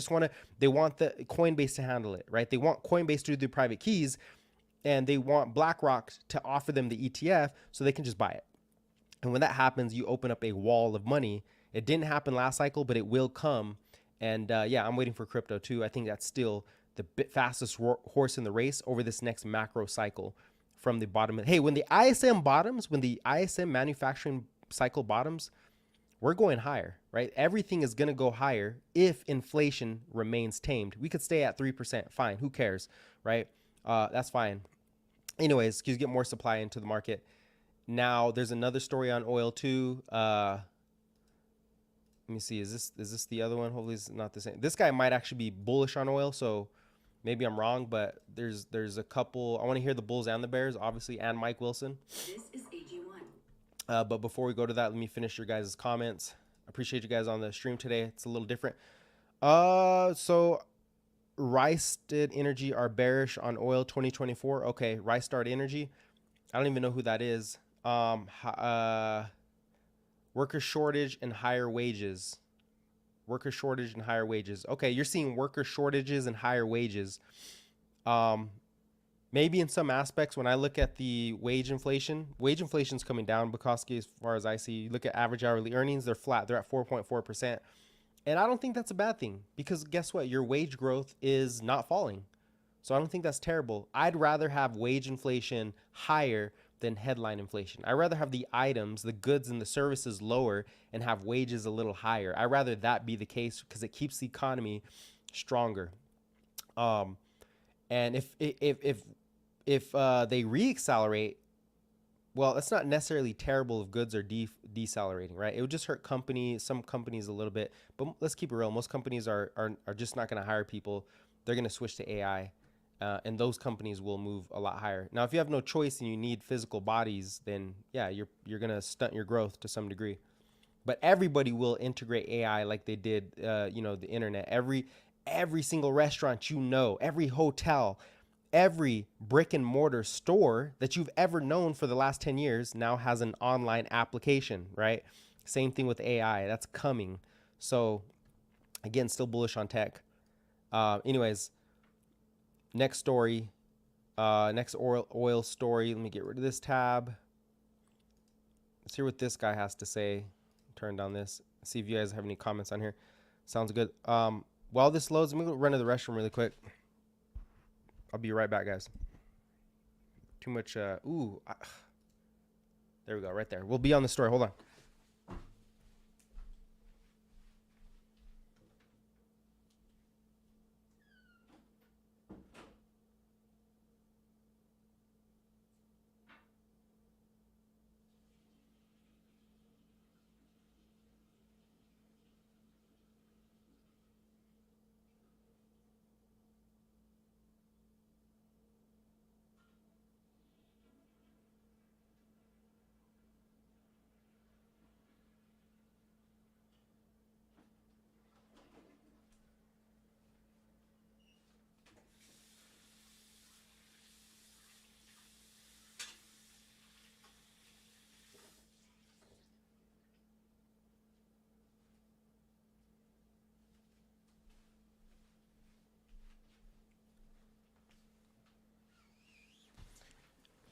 want the Coinbase to handle it, right? They want Coinbase to do private keys, and they want BlackRock to offer them the ETF so they can just buy it. And when that happens, you open up a wall of money. It didn't happen last cycle, but it will come. And yeah, I'm waiting for crypto too. I think that's still the fastest horse in the race over this next macro cycle from the bottom. Hey, when the ISM bottoms, when the ISM manufacturing cycle bottoms, we're going higher, right? Everything is going to go higher if inflation remains tamed. We could stay at 3%. Fine. Who cares, right? That's fine. Anyways, you get more supply into the market. Now, there's another story on oil too. Let me see. Is this the other one? Hopefully it's not the same. This guy might actually be bullish on oil. So Maybe I'm wrong, but there's a couple. I want to hear the Bulls and the Bears, obviously, and Mike Wilson. This is AG1. But before we go to that, let me finish your guys' comments. I appreciate you guys on the stream today. It's a little different. So Rystad Energy are bearish on oil 2024. Okay, Rystad Energy. I don't even know who that is. Worker shortage and higher wages. Worker shortage and higher wages. Okay, you're seeing worker shortages and higher wages. Maybe in some aspects, when I look at the wage inflation is coming down, Bukowski, as far as I see. You look at average hourly earnings, they're flat. They're at 4.4%. And I don't think that's a bad thing, because guess what? Your wage growth is not falling. So I don't think that's terrible. I'd rather have wage inflation higher than headline inflation. I'd rather have the items, the goods and the services lower and have wages a little higher. I'd rather that be the case, because it keeps the economy stronger. And if they reaccelerate, well, it's not necessarily terrible if goods are decelerating, right? It would just hurt some companies a little bit. But let's keep it real. Most companies are just not going to hire people. They're going to switch to AI. And those companies will move a lot higher. Now, if you have no choice and you need physical bodies, then yeah, you're going to stunt your growth to some degree. But everybody will integrate AI like they did, the internet. Every single restaurant, every hotel, every brick and mortar store that you've ever known for the last 10 years now has an online application, right? Same thing with AI. That's coming. So again, still bullish on tech. Anyways, next story, next oil story. Let me get rid of this tab. Let's hear what this guy has to say. Turn down this. See if you guys have any comments on here. Sounds good. While this loads, let me go run to the restroom really quick. I'll be right back, guys. Too much. There we go, right there. We'll be on the story. Hold on.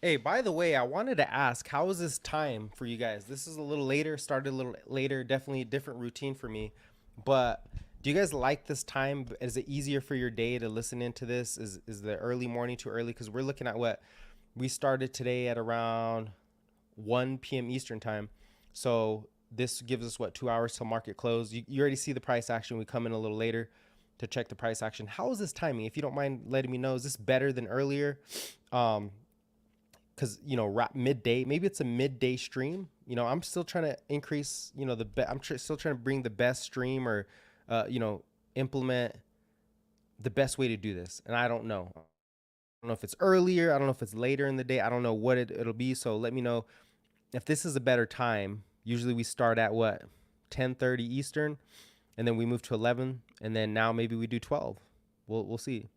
Hey, by the way, I wanted to ask, how is this time for you guys? This is a little later, started a little later, definitely a different routine for me. But do you guys like this time? Is it easier for your day to listen into this? Is the early morning too early? Because we're looking at what we started today at around 1 p.m. Eastern time. So this gives us, 2 hours till market close. You already see the price action. We come in a little later to check the price action. How is this timing? If you don't mind letting me know, is this better than earlier? Because midday, maybe it's a midday stream. I'm still trying to increase, still trying to bring the best stream, or implement the best way to do this. And I don't know if it's earlier, I don't know if it's later in the day, I don't know what it'll be. So let me know if this is a better time. Usually we start at 10:30 Eastern, and then we move to 11, and then now maybe we do 12. We'll see.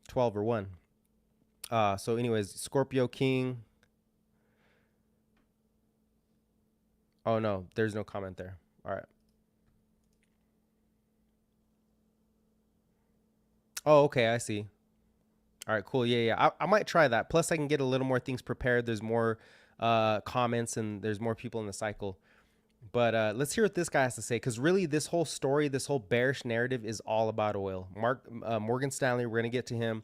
12 or 1. So anyways, Scorpio King. Oh no, there's no comment there. All right. Oh, okay, I see. All right, cool. Yeah. I might try that. Plus I can get a little more things prepared. There's more comments, and there's more people in the cycle. But let's hear what this guy has to say, because really this whole story, this whole bearish narrative is all about oil. Morgan Stanley, we're going to get to him.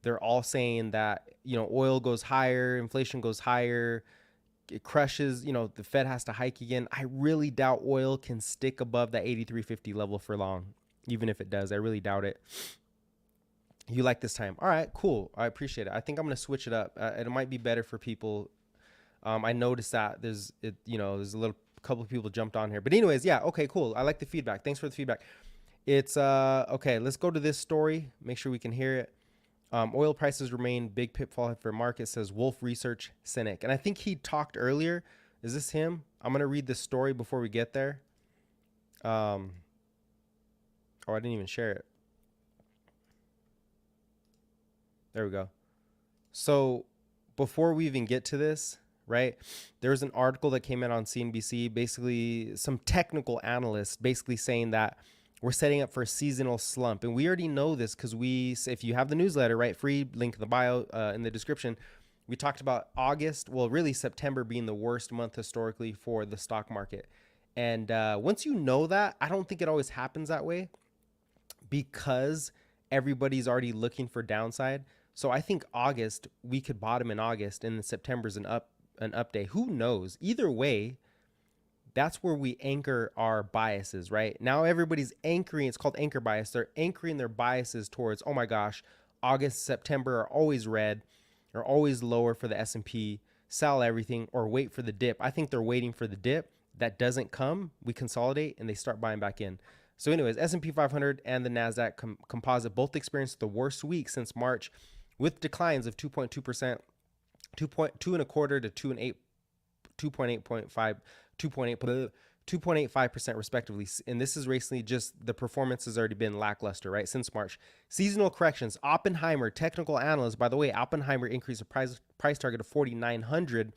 They're all saying that, oil goes higher, inflation goes higher, it crushes, the Fed has to hike again. I really doubt oil can stick above that 83.50 level for long, even if it does. I really doubt it. You like this time? All right, cool. I appreciate it. I think I'm going to switch it up. It might be better for people. I noticed that there's a couple of people jumped on here. But anyways, yeah, okay, cool. I like the feedback. Thanks for the feedback. It's okay. Let's go to this story. Make sure we can hear it. Oil prices remain big pitfall for market, says Wolf Research cynic. And I think he talked earlier. Is this him? I'm gonna read the story before we get there. Oh, I didn't even share it. There we go. So before we even get to this, right, there was an article that came out on CNBC, basically some technical analysts basically saying that we're setting up for a seasonal slump. And we already know this because if you have the newsletter, right, free link in the bio, in the description, we talked about August, well, really September being the worst month historically for the stock market. And once you know that, I don't think it always happens that way because everybody's already looking for downside. So I think August, we could bottom in August, and then September's an up day. Who knows? Either way, that's where we anchor our biases, right? Now everybody's anchoring, it's called anchor bias. They're anchoring their biases towards, oh my gosh, August, September are always red, are always lower for the S&P, sell everything or wait for the dip. I think they're waiting for the dip. That doesn't come, we consolidate and they start buying back in. So anyways, S&P 500 and the Nasdaq Composite both experienced the worst week since March with declines of 2.2%, 2.25% to 2.85% respectively. And this is recently just the performance has already been lackluster, right? Since March. Seasonal corrections. Oppenheimer, technical analyst. By the way, Oppenheimer increased a price target of 4,900,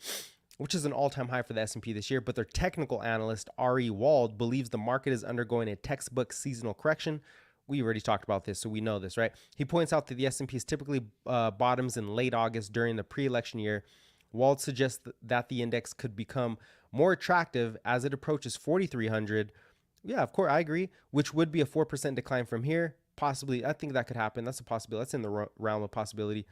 which is an all-time high for the S&P this year. But their technical analyst, Ari Wald, believes the market is undergoing a textbook seasonal correction. We already talked about this, so we know this, right? He points out that the S&P is typically bottoms in late August during the pre-election year. Wald suggests that the index could become more attractive as it approaches 4,300. Yeah, of course, I agree, which would be a 4% decline from here. Possibly, I think that could happen. That's a possibility. That's in the realm of possibility.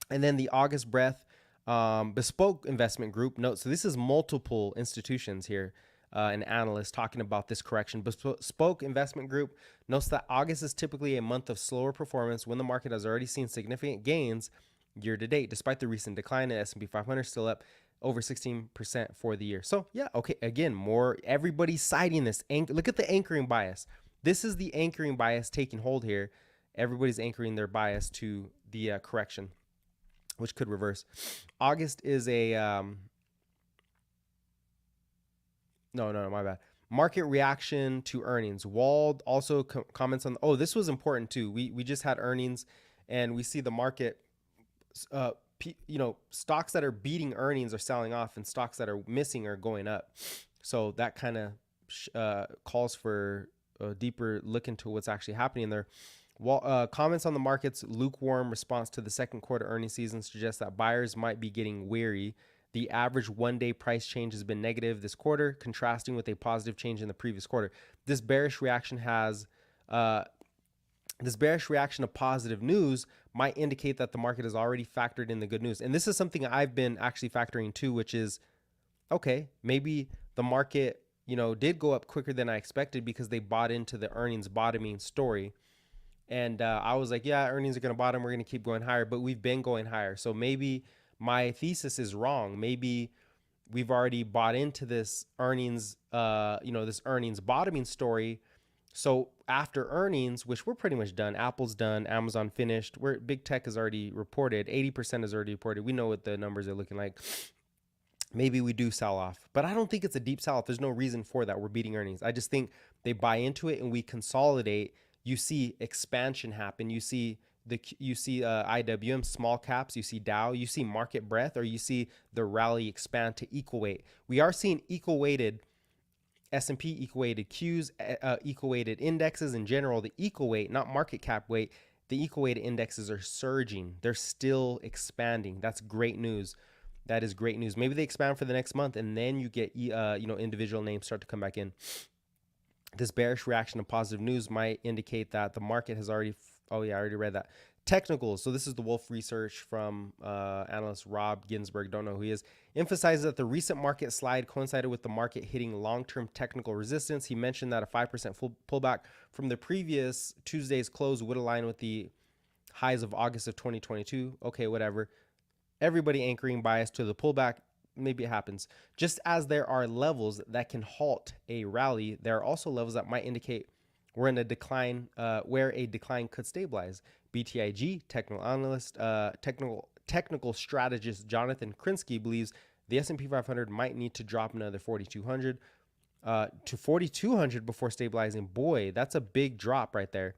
And then the August breath, Bespoke Investment Group notes, so this is multiple institutions here, an analyst talking about this correction. Bespoke Investment Group notes that August is typically a month of slower performance when the market has already seen significant gains year to date, despite the recent decline in S&P 500 still up over 16% for the year. So yeah, okay, again, more everybody's citing this. Look at the anchoring bias. This is the anchoring bias taking hold here. Everybody's anchoring their bias to the correction, which could reverse. August is a no, my bad. Market reaction to earnings. Wald also comments on, oh, this was important too. We just had earnings and we see the market, stocks that are beating earnings are selling off and stocks that are missing are going up. So that kind of calls for a deeper look into what's actually happening there. Comments on the market's lukewarm response to the second quarter earnings season suggests that buyers might be getting weary. The average one-day price change has been negative this quarter, contrasting with a positive change in the previous quarter. This bearish reaction to positive news might indicate that the market has already factored in the good news. And this is something I've been actually factoring too, which is, okay, maybe the market, did go up quicker than I expected because they bought into the earnings bottoming story. And I was like, yeah, earnings are going to bottom. We're going to keep going higher, but we've been going higher. So maybe my thesis is wrong. Maybe we've already bought into this earnings, this earnings bottoming story. So after earnings, which we're pretty much done, Apple's done, Amazon finished, big tech has already reported, 80% is already reported. We know what the numbers are looking like. Maybe we do sell off, but I don't think it's a deep sell off. There's no reason for that. We're beating earnings. I just think they buy into it and we consolidate. You see expansion happen. You see IWM small caps, you see Dow, you see market breadth, or you see the rally expand to equal weight. We are seeing equal weighted S&P, equal weighted Qs, equal weighted indexes in general. The equal weight, not market cap weight, the equal weighted indexes are surging. They're still expanding. That's great news. That is great news. Maybe they expand for the next month and then you get individual names start to come back in. This bearish reaction to positive news might indicate that the market has already, I already read that. Technicals. So this is the Wolf Research from analyst Rob Ginsburg. Don't know who he is. Emphasizes that the recent market slide coincided with the market hitting long-term technical resistance. He mentioned that a 5% full pullback from the previous Tuesday's close would align with the highs of August of 2022. Okay, whatever. Everybody anchoring bias to the pullback. Maybe it happens. Just as there are levels that can halt a rally, there are also levels that might indicate we're in a decline, where a decline could stabilize. BTIG technical strategist Jonathan Krinsky believes the S&P 500 might need to drop another 4,200 to 4,200 before stabilizing. Boy, that's a big drop right there.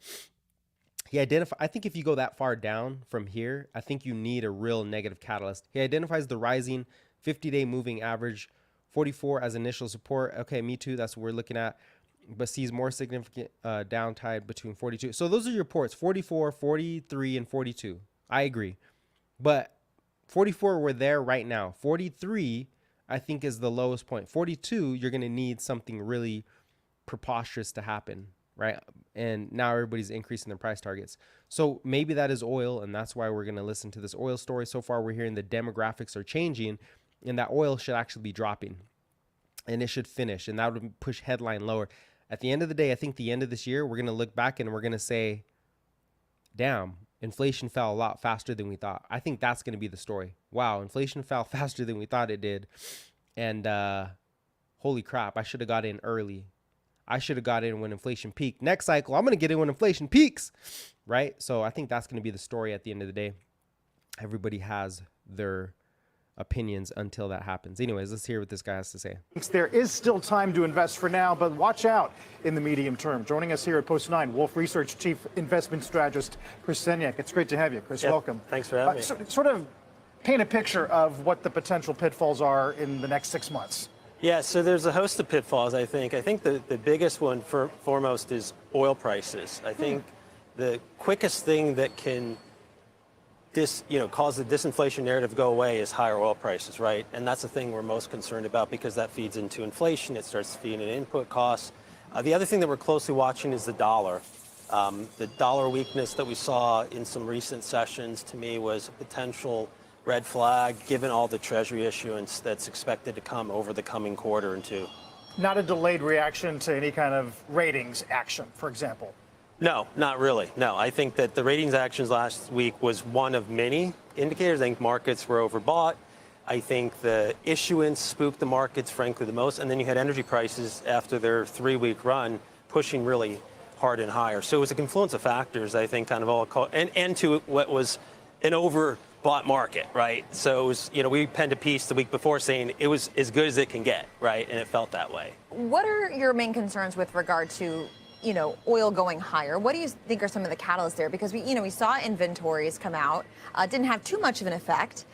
I think if you go that far down from here, I think you need a real negative catalyst. He identifies the rising 50-day moving average 44 as initial support. Okay, me too. That's what we're looking at. But sees more significant downtide between 42. So those are your ports, 44, 43, and 42. I agree. But 44, we're there right now. 43, I think, is the lowest point. 42, you're going to need something really preposterous to happen, right? And now everybody's increasing their price targets. So maybe that is oil, and that's why we're going to listen to this oil story. So far, we're hearing the demographics are changing, and that oil should actually be dropping, and it should finish, and that would push headline lower. At the end of the day, I think the end of this year, we're going to look back and we're going to say, damn, inflation fell a lot faster than we thought. I think that's going to be the story. Wow, inflation fell faster than we thought it did. And holy crap, I should have got in early. I should have got in when inflation peaked. Next cycle, I'm going to get in when inflation peaks, right? So I think that's going to be the story at the end of the day. Everybody has their opinions until that happens. Anyways, let's hear what this guy has to say. There is still time to invest for now, but watch out in the medium term. Joining us here at Post 9, Wolf Research Chief Investment Strategist Chris Senyak. It's great to have you, Chris. Welcome. Thanks for having me. Sort of paint a picture of what the potential pitfalls are in the next 6 months. Yeah, so there's a host of pitfalls, I think. I think the biggest one foremost is oil prices. I think the quickest thing that can cause the disinflation narrative to go away is higher oil prices, right? And that's the thing we're most concerned about because that feeds into inflation. It starts feeding in input costs. The other thing that we're closely watching is the dollar. The dollar weakness that we saw in some recent sessions, to me, was a potential red flag, given all the Treasury issuance that's expected to come over the coming quarter and two. Not a delayed reaction to any kind of ratings action, for example. No, not really. No, I think that the ratings actions last week was one of many indicators. I think markets were overbought. I think the issuance spooked the markets, frankly, the most. And then you had energy prices after their 3-week run pushing really hard and higher. So it was a confluence of factors, I think, kind of all, and to what was an overbought market, right? So it was, we penned a piece the week before saying it was as good as it can get, right? And it felt that way. What are your main concerns with regard to oil going higher? What do you think are some of the catalysts there? Because we saw inventories come out, didn't have too much of an effect.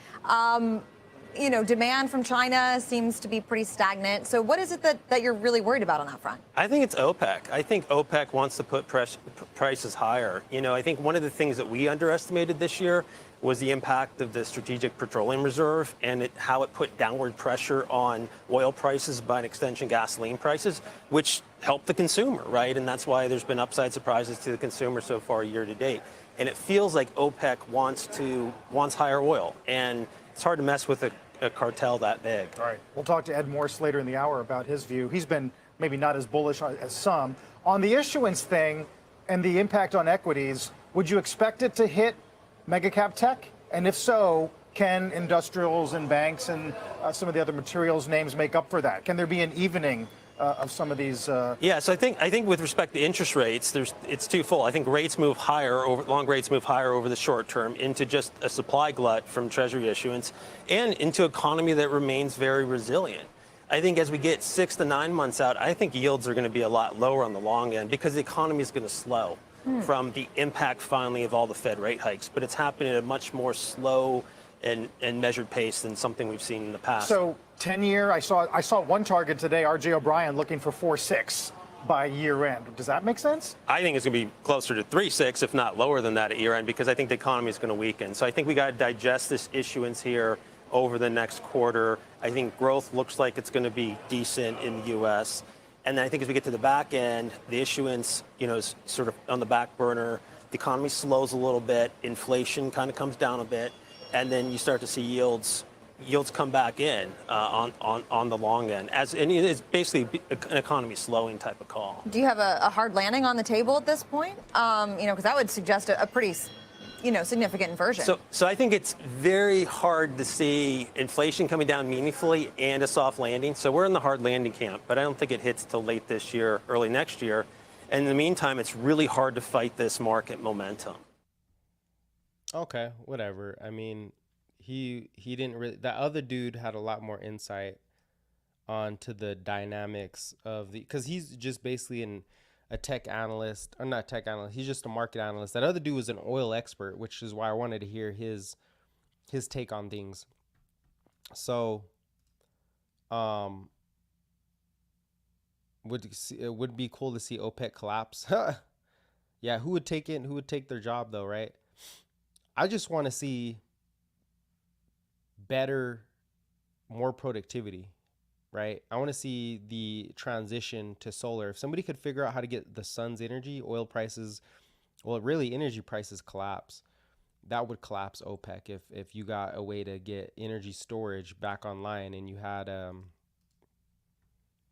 Demand from China seems to be pretty stagnant. So what is it that you're really worried about on that front? I think it's OPEC. I think OPEC wants to put prices higher. I think one of the things that we underestimated this year was the impact of the Strategic Petroleum Reserve and how it put downward pressure on oil prices, by an extension gasoline prices, which helped the consumer, right? And that's why there's been upside surprises to the consumer so far year to date. And it feels like OPEC wants higher oil, and it's hard to mess with a cartel that big. All right, we'll talk to Ed Morse later in the hour about his view. He's been maybe not as bullish as some. On the issuance thing and the impact on equities, would you expect it to hit mega cap tech? And if so, can industrials and banks and some of the other materials names make up for that? Can there be an evening of some of these? Yeah, so I think with respect to interest rates, it's twofold. I think rates move higher, long rates move higher over the short term into just a supply glut from Treasury issuance and into an economy that remains very resilient. I think as we get 6 to 9 months out, I think yields are going to be a lot lower on the long end because the economy is going to slow from the impact finally of all the Fed rate hikes. But it's happening at a much more slow and measured pace than something we've seen in the past. So 10-year, I saw one target today, R.J. O'Brien, looking for 4.6 by year end. Does that make sense? I think it's going to be closer to 3.6, if not lower than that at year end, because I think the economy is going to weaken. So I think we got to digest this issuance here over the next quarter. I think growth looks like it's going to be decent in the U.S. And then I think as we get to the back end, the issuance, is sort of on the back burner. The economy slows a little bit. Inflation kind of comes down a bit. And then you start to see yields come back in on the long end. And it's basically an economy slowing type of call. Do you have a hard landing on the table at this point? Because that would suggest a pretty significant inversion. So I think it's very hard to see inflation coming down meaningfully and a soft landing. So we're in the hard landing camp, but I don't think it hits till late this year, early next year. And in the meantime, it's really hard to fight this market momentum. Okay, whatever. I mean, he didn't really. That other dude had a lot more insight onto the dynamics of the, because he's just basically a tech analyst, or not tech analyst. He's just a market analyst. That other dude was an oil expert, which is why I wanted to hear his take on things. So, um, it would be cool to see OPEC collapse. Yeah, who would take it? Who would take their job though, right? I just want to see better, more productivity, right? I want to see the transition to solar. If somebody could figure out how to get the sun's energy, oil prices, well, really energy prices collapse. That would collapse OPEC if you got a way to get energy storage back online, and you had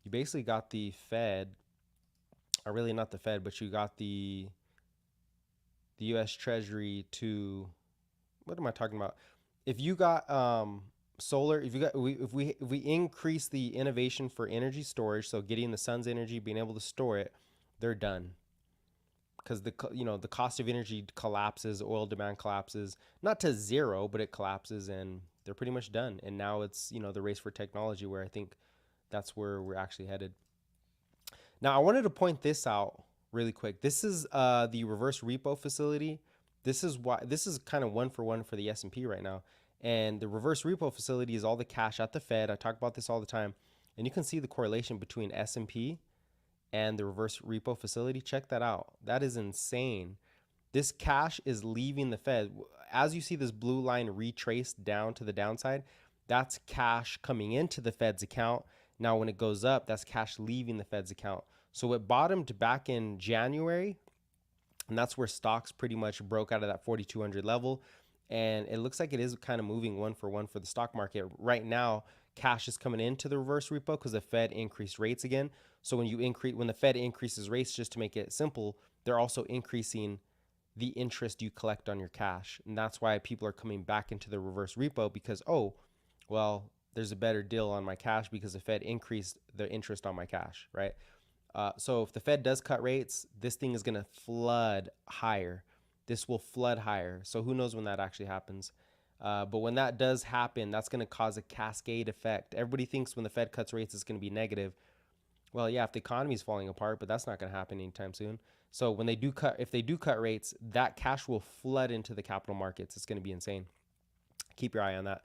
you basically got the Fed, or really not the Fed, but you got the US Treasury to, what am I talking about? If you got solar, if you got if we increase the innovation for energy storage, so getting the sun's energy, being able to store it, they're done. Because the cost of energy collapses, oil demand collapses, not to zero, but it collapses, and they're pretty much done. And now it's the race for technology, where I think that's where we're actually headed. Now I wanted to point this out really quick. This is the reverse repo facility. This is kind of one for the S&P right now. And the reverse repo facility is all the cash at the Fed. I talk about this all the time. And you can see the correlation between S&P and the reverse repo facility. Check that out. That is insane. This cash is leaving the Fed. As you see this blue line retraced down to the downside, that's cash coming into the Fed's account. Now, when it goes up, that's cash leaving the Fed's account. So it bottomed back in January, and that's where stocks pretty much broke out of that 4,200 level. And it looks like it is kind of moving one for the stock market. Right now, cash is coming into the reverse repo because the Fed increased rates again. So when the Fed increases rates, just to make it simple, they're also increasing the interest you collect on your cash. And that's why people are coming back into the reverse repo, because, oh, well, there's a better deal on my cash because the Fed increased the interest on my cash, right? So if the Fed does cut rates, this thing is going to flood higher. This will flood higher. So who knows when that actually happens. But when that does happen, that's going to cause a cascade effect. Everybody thinks when the Fed cuts rates, it's going to be negative. Well, yeah, if the economy is falling apart, but that's not going to happen anytime soon. So when if they do cut rates, that cash will flood into the capital markets. It's going to be insane. Keep your eye on that.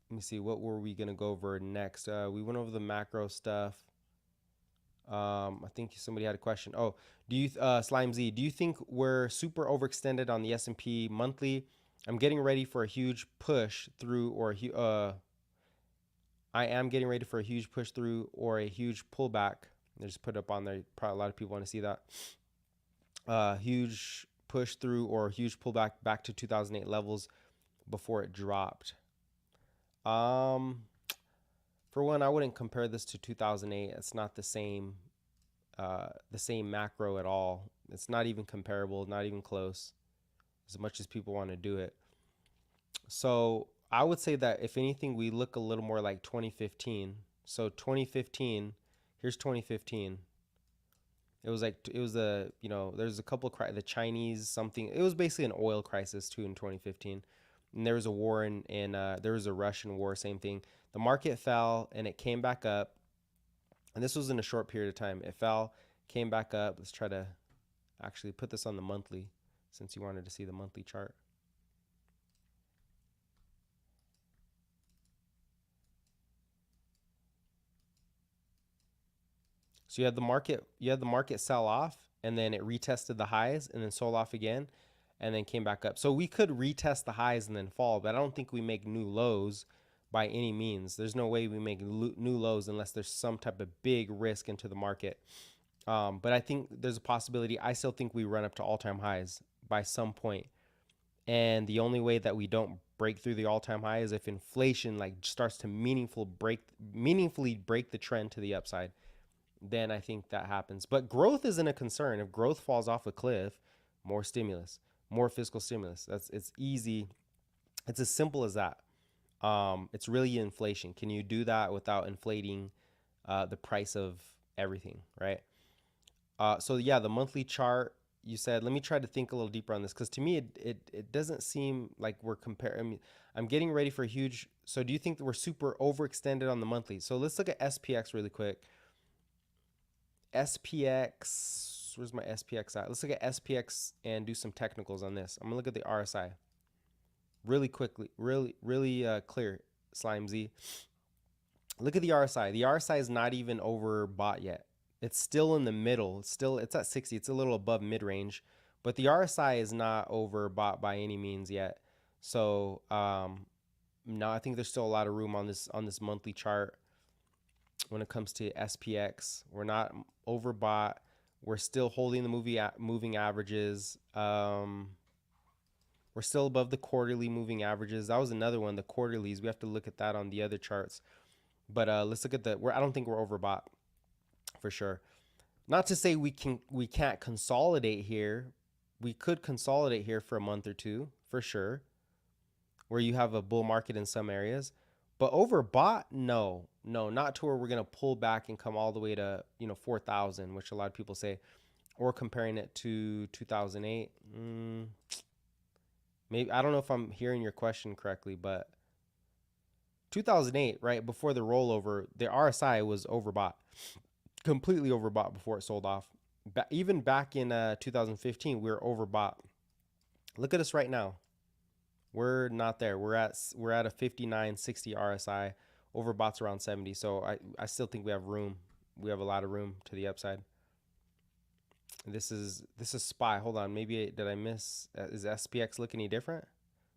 Let me see, what were we going to go over next? We went over the macro stuff. I think somebody had a question. Oh, Slime Z, do you think we're super overextended on the S&P monthly? I'm getting ready for a huge push through, I am getting ready for a huge push through or a huge pullback. They just put it up on there. Probably a lot of people want to see that. Huge push through or huge pullback back to 2008 levels before it dropped. For one, I wouldn't compare this to 2008. It's not the same macro at all. It's not even comparable, not even close, as much as people want to do it. So I would say that if anything, we look a little more like 2015. So 2015, here's 2015. It was there's a couple of the Chinese something. It was basically an oil crisis too in 2015. And there was a war there was a Russian war, same thing. The market fell and it came back up. And this was in a short period of time. It fell, came back up. Let's try to actually put this on the monthly, since you wanted to see the monthly chart. So you had the market sell off, and then it retested the highs and then sold off again and then came back up. So we could retest the highs and then fall, but I don't think we make new lows by any means. There's no way we make new lows unless there's some type of big risk into the market. But I think there's a possibility. I still think we run up to all-time highs by some point. And the only way that we don't break through the all-time high is if inflation starts to meaningfully break the trend to the upside. Then I think that happens. But growth isn't a concern. If growth falls off a cliff, more stimulus, more fiscal stimulus. It's easy. It's as simple as that. It's really inflation. Can you do that without inflating the price of everything, right? So yeah, the monthly chart, you said, let me try to think a little deeper on this, because to me, it doesn't seem like we're comparing. I mean, I'm getting ready for a huge. So do you think that we're super overextended on the monthly? So let's look at SPX really quick. SPX, where's my SPX at? Let's look at SPX and do some technicals on this. I'm gonna look at the RSI really quickly, really clear, Slime Z. Look at the RSI. The RSI is not even overbought yet. It's still in the middle. It's at 60. It's a little above mid-range, but the RSI is not overbought by any means yet. So no, I think there's still a lot of room on this monthly chart. When it comes to SPX, we're not overbought. We're still holding the moving averages. We're still above the quarterly moving averages. That was another one, the quarterlies. We have to look at that on the other charts. But let's look at I don't think we're overbought for sure. Not to say we can't consolidate here. We could consolidate here for a month or two for sure, where you have a bull market in some areas. But overbought, no, not to where we're gonna pull back and come all the way to 4,000, which a lot of people say, or comparing it to 2008. Maybe I don't know if I'm hearing your question correctly, but 2008, right before the rollover, the RSI was overbought, completely overbought before it sold off. Even back in 2015, we were overbought. Look at us right now. We're not there. We're at a 59.60 RSI. Overbought's around 70. So I still think we have room. We have a lot of room to the upside. This is SPY. Hold on. Maybe did I miss? Is SPX look any different?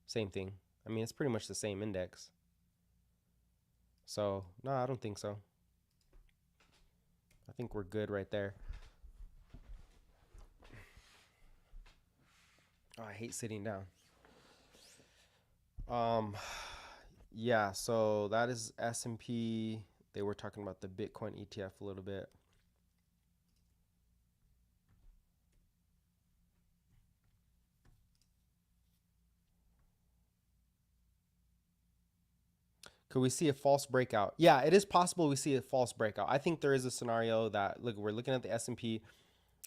Same thing. I mean, it's pretty much the same index. So no, I don't think so. I think we're good right there. Oh, I hate sitting down. Yeah, so that is S&P. They were talking about the Bitcoin ETF a little bit. Could we see a false breakout? Yeah, it is possible we see a false breakout. I think there is a scenario that, look, we're looking at the S&P.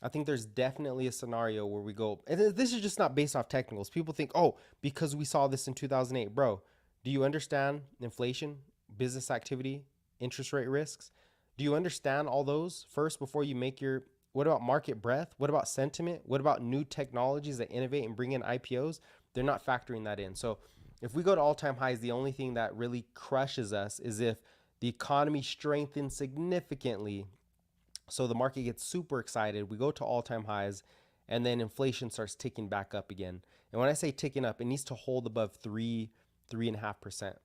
I think there's definitely a scenario where we go, and this is just not based off technicals. People think, oh, because we saw this in 2008. Bro, do you understand inflation, business activity, interest rate risks? Do you understand all those first before you make your, what about market breadth? What about sentiment? What about new technologies that innovate and bring in IPOs? They're not factoring that in. So if we go to all-time highs, the only thing that really crushes us is if the economy strengthens significantly. So the market gets super excited. We go to all-time highs, and then inflation starts ticking back up again. And when I say ticking up, it needs to hold above 3.5%.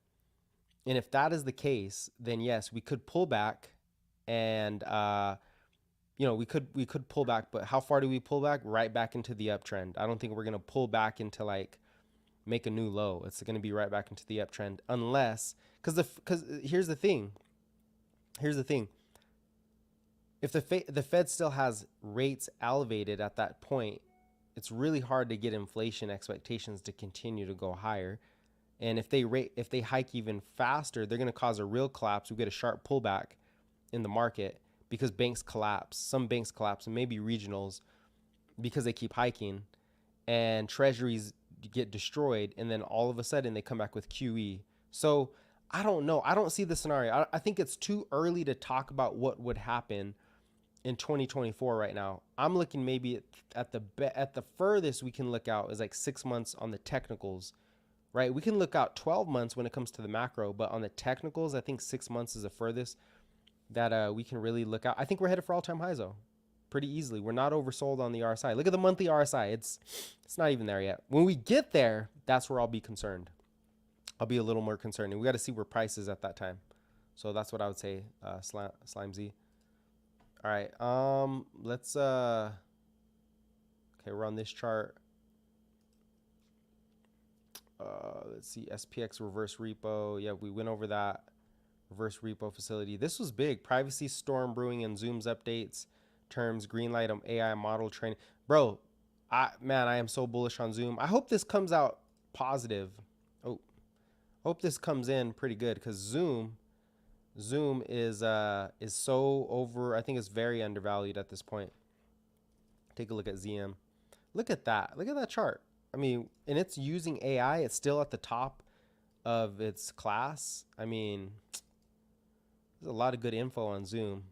And if that is the case, then yes, we could pull back, and we could pull back. But how far do we pull back? Right back into the uptrend. I don't think we're gonna pull back into like make a new low. It's gonna be right back into the uptrend, unless because here's the thing. If the Fed still has rates elevated at that point, it's really hard to get inflation expectations to continue to go higher. And if they hike even faster, they're going to cause a real collapse. We get a sharp pullback in the market because banks collapse. Some banks collapse, and maybe regionals, because they keep hiking, and treasuries get destroyed, and then all of a sudden they come back with QE. So I don't know. I don't see the scenario. I think it's too early to talk about what would happen in 2024 right now. I'm looking maybe at the furthest we can look out is like 6 months on the technicals, right? We can look out 12 months when it comes to the macro, but on the technicals, I think 6 months is the furthest that we can really look out. I think we're headed for all-time highs though, pretty easily. We're not oversold on the RSI. Look at the monthly RSI. It's not even there yet. When we get there, that's where I'll be concerned. I'll be a little more concerned, and we got to see where price is at that time. So that's what I would say, Slime Z. All right, let's okay, we're on this chart. Let's see, SPX reverse repo. Yeah, we went over that reverse repo facility. This was big. Privacy storm brewing and Zoom's updates, terms, green light on AI model training. Bro, I am so bullish on Zoom. I hope this comes out positive. Oh, hope this comes in pretty good, because Zoom Zoom is so over. I think it's very undervalued at this point. Take a look at ZM. Look at that. Look at that chart. I mean, and it's using AI. It's still at the top of its class. I mean, there's a lot of good info on Zoom.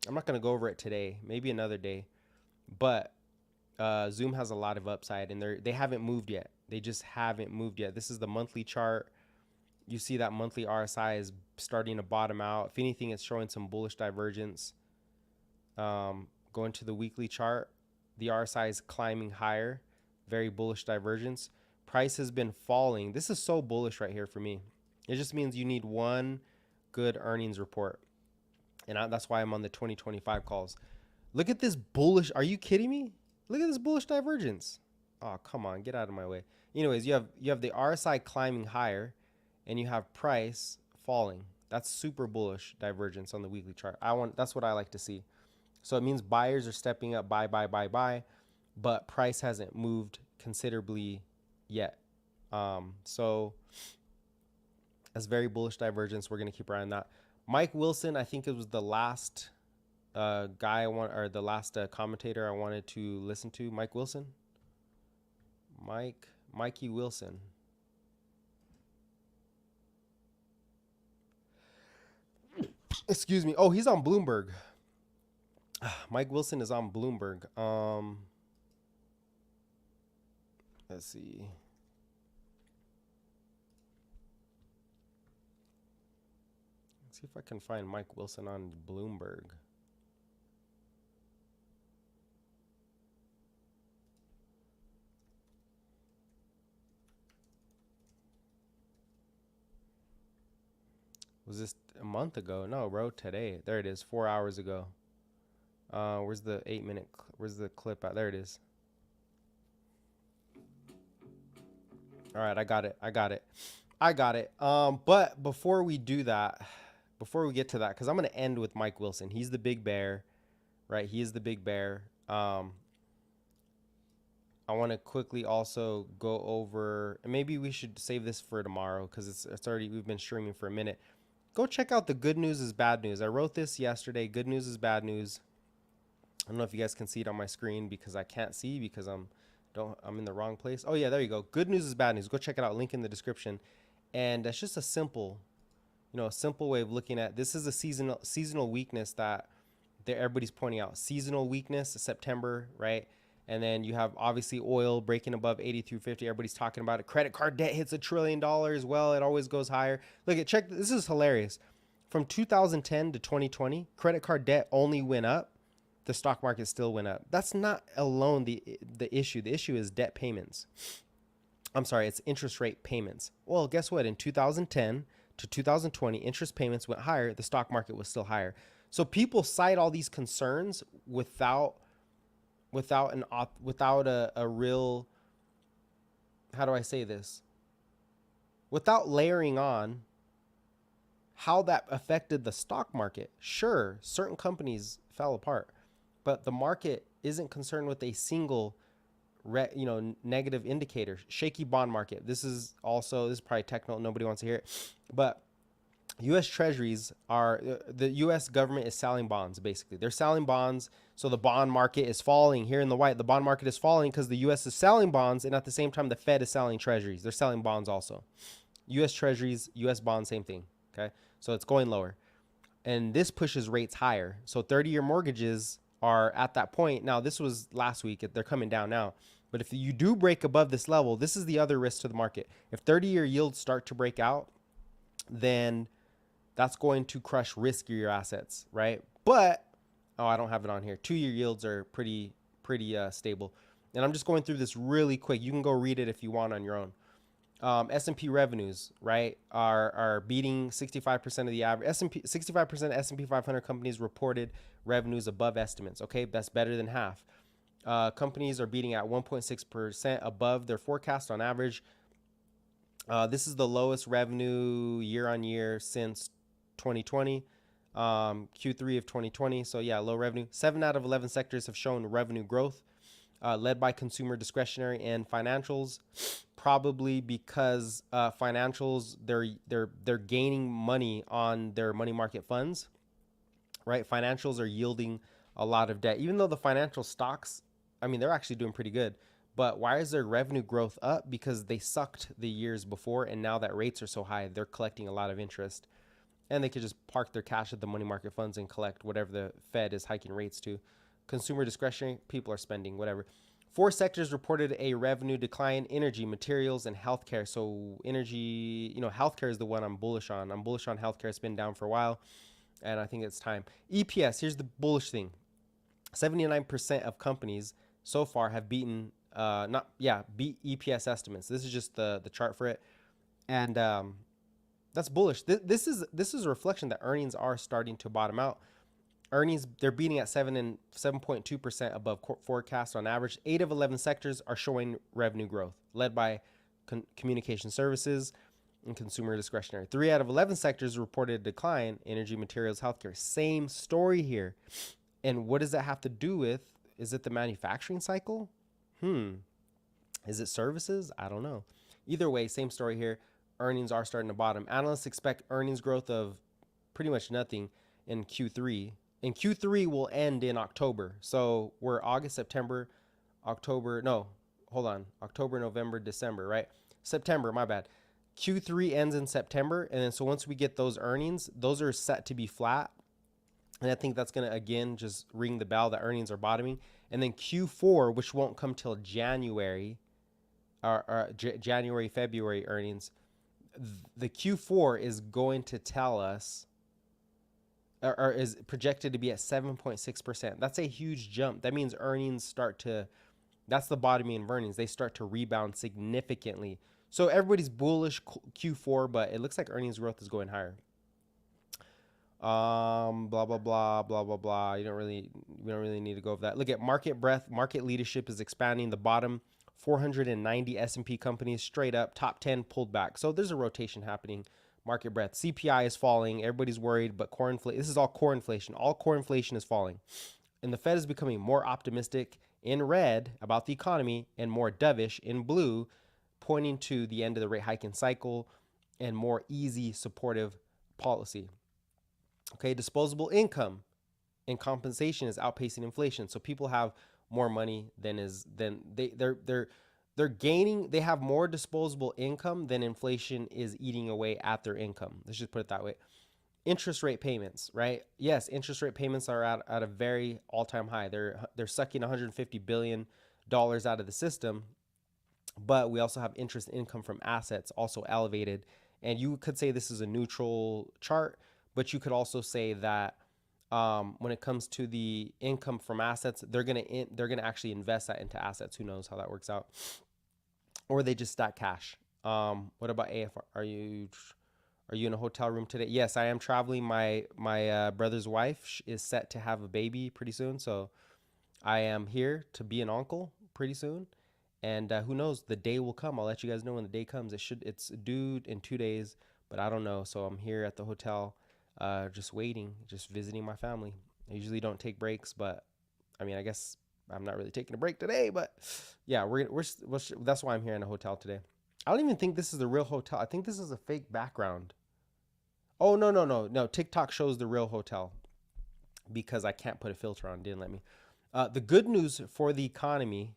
I'm not going to go over it today. Maybe another day. But Zoom has a lot of upside, and they haven't moved yet. They just haven't moved yet. This is the monthly chart. You see that monthly RSI is starting to bottom out. If anything, it's showing some bullish divergence. Going to the weekly chart, the RSI is climbing higher. Very bullish divergence. Price has been falling. This is so bullish right here for me. It just means you need one good earnings report. And that's why I'm on the 2025 calls. Look at this bullish. Are you kidding me? Look at this bullish divergence. Oh, come on. Get out of my way. Anyways, you have the RSI climbing higher, and you have price falling. That's super bullish divergence on the weekly chart. That's what I like to see. So it means buyers are stepping up, buy, but price hasn't moved considerably yet. So that's very bullish divergence. We're going to keep our eye on that. Mike Wilson, I think it was the last the last commentator I wanted to listen to. Mike Wilson. Mikey Wilson. Excuse me. Oh, he's on Bloomberg. Mike Wilson is on Bloomberg. Let's see. Let's see if I can find Mike Wilson on Bloomberg. Was this a month ago? No, bro, today. There it is, 4 hours ago. Where's the 8-minute, where's the clip at? There it is. All right, I got it. But before we do that, before we get to that, because I'm going to end with Mike Wilson. He's the big bear, right? He is the big bear. I want to quickly also go over, and maybe we should save this for tomorrow because it's already, we've been streaming for a minute. Go check out the good news is bad news. I wrote this yesterday. Good news is bad news. I don't know if you guys can see it on my screen because I can't see because I'm in the wrong place. Oh yeah, there you go. Good news is bad news. Go check it out. Link in the description. And that's just a simple way of looking at this. Is a seasonal weakness that everybody's pointing out. Seasonal weakness, September, right? And then you have obviously oil breaking above 80 through 50. Everybody's talking about it. Credit card debt hits $1 trillion. Well, it always goes higher. Look, check. This is hilarious. From 2010 to 2020, credit card debt only went up. The stock market still went up. That's not alone the issue. The issue is debt payments. I'm sorry, it's interest rate payments. Well, guess what? In 2010 to 2020, interest payments went higher. The stock market was still higher. So people cite all these concerns without a real, how do I say this? Without layering on how that affected the stock market. Sure, certain companies fell apart, but the market isn't concerned with a single negative indicator. Shaky bond market. This is probably technical. Nobody wants to hear it, but U.S. Treasuries the U.S. government is selling bonds. Basically, they're selling bonds. So the bond market is falling. Here in the white, the bond market is falling because the U.S. is selling bonds, and at the same time, the Fed is selling Treasuries. They're selling bonds also. U.S. Treasuries, U.S. bonds, same thing. Okay, so it's going lower, and this pushes rates higher. So 30-year mortgages are at that point now. This was last week. They're coming down now. But if you do break above this level, this is the other risk to the market. If 30-year yields start to break out, then that's going to crush riskier assets, right? But, I don't have it on here. 2-year yields are pretty stable. And I'm just going through this really quick. You can go read it if you want on your own. S&P revenues, right, are beating 65% of the average. 65% S&P 500 companies reported revenues above estimates. Okay, that's better than half. Companies are beating at 1.6% above their forecast on average. This is the lowest revenue year on year since 2020, Q3 of 2020. So yeah, low revenue. 7 out of 11 sectors have shown revenue growth. led by consumer discretionary and financials. Probably because financials, they're gaining money on their money market funds, right? Financials are yielding a lot of debt, even though the financial stocks, I mean, they're actually doing pretty good. But why is their revenue growth up? Because they sucked the years before, and now that rates are so high, they're collecting a lot of interest, and they could just park their cash at the money market funds and collect whatever the Fed is hiking rates to. Consumer discretionary, people are spending whatever. Four sectors reported a revenue decline: energy, materials, and healthcare. So energy, healthcare is the one I'm bullish on. I'm bullish on healthcare. It's been down for a while, and I think it's time. EPS, here's the bullish thing. 79% of companies so far have beat EPS estimates. This is just the chart for it. And that's bullish. This is a reflection that earnings are starting to bottom out. Earnings, they're beating at 7.2% above forecast on average. 8 of 11 sectors are showing revenue growth, led by communication services and consumer discretionary. 3 out of 11 sectors reported a decline: energy, materials, healthcare. Same story here. And what does that have to do with? Is it the manufacturing cycle? Is it services? I don't know. Either way, same story here. Earnings are starting to bottom. Analysts expect earnings growth of pretty much nothing in Q3. And Q3 will end in October. So we're August, September, October. No, hold on. October, November, December, right? September, my bad. Q3 ends in September. And then so once we get those earnings, those are set to be flat. And I think that's going to, again, just ring the bell that earnings are bottoming. And then Q4, which won't come till January, January, February earnings, the Q4 is going to tell us, or is projected to be at 7.6%. That's a huge jump. That means earnings that's the bottoming of earnings. They start to rebound significantly. So everybody's bullish Q4, but it looks like earnings growth is going higher. Blah blah blah blah blah blah. We don't really need to go over that. Look at market breadth. Market leadership is expanding. The bottom 490 S&P companies straight up. Top 10 pulled back. So there's a rotation happening. Market breadth. CPI is falling. Everybody's worried, but core inflation. This is all core inflation. All core inflation is falling, and the Fed is becoming more optimistic in red about the economy and more dovish in blue, pointing to the end of the rate hiking cycle and more easy supportive policy. Okay, disposable income and compensation is outpacing inflation. So people have more money than they're gaining. They have more disposable income than inflation is eating away at their income. Let's just put it that way. Interest rate payments, right? Yes, interest rate payments are at a very all-time high. They're sucking $150 billion out of the system, but we also have interest income from assets also elevated. And you could say this is a neutral chart, but you could also say that when it comes to the income from assets, they're gonna actually invest that into assets. Who knows how that works out? Or they just stack cash. What about AFR? Are you in a hotel room today? Yes, I am traveling. My brother's wife is set to have a baby pretty soon, so I am here to be an uncle pretty soon. And who knows? The day will come. I'll let you guys know when the day comes. It's due in 2 days, but I don't know. So I'm here at the hotel. Just waiting, just visiting my family. I usually don't take breaks, but I mean, I guess I'm not really taking a break today, but yeah, that's why I'm here in a hotel today. I don't even think this is the real hotel. I think this is a fake background. Oh, no. TikTok shows the real hotel because I can't put a filter on. Didn't let me. The good news for the economy,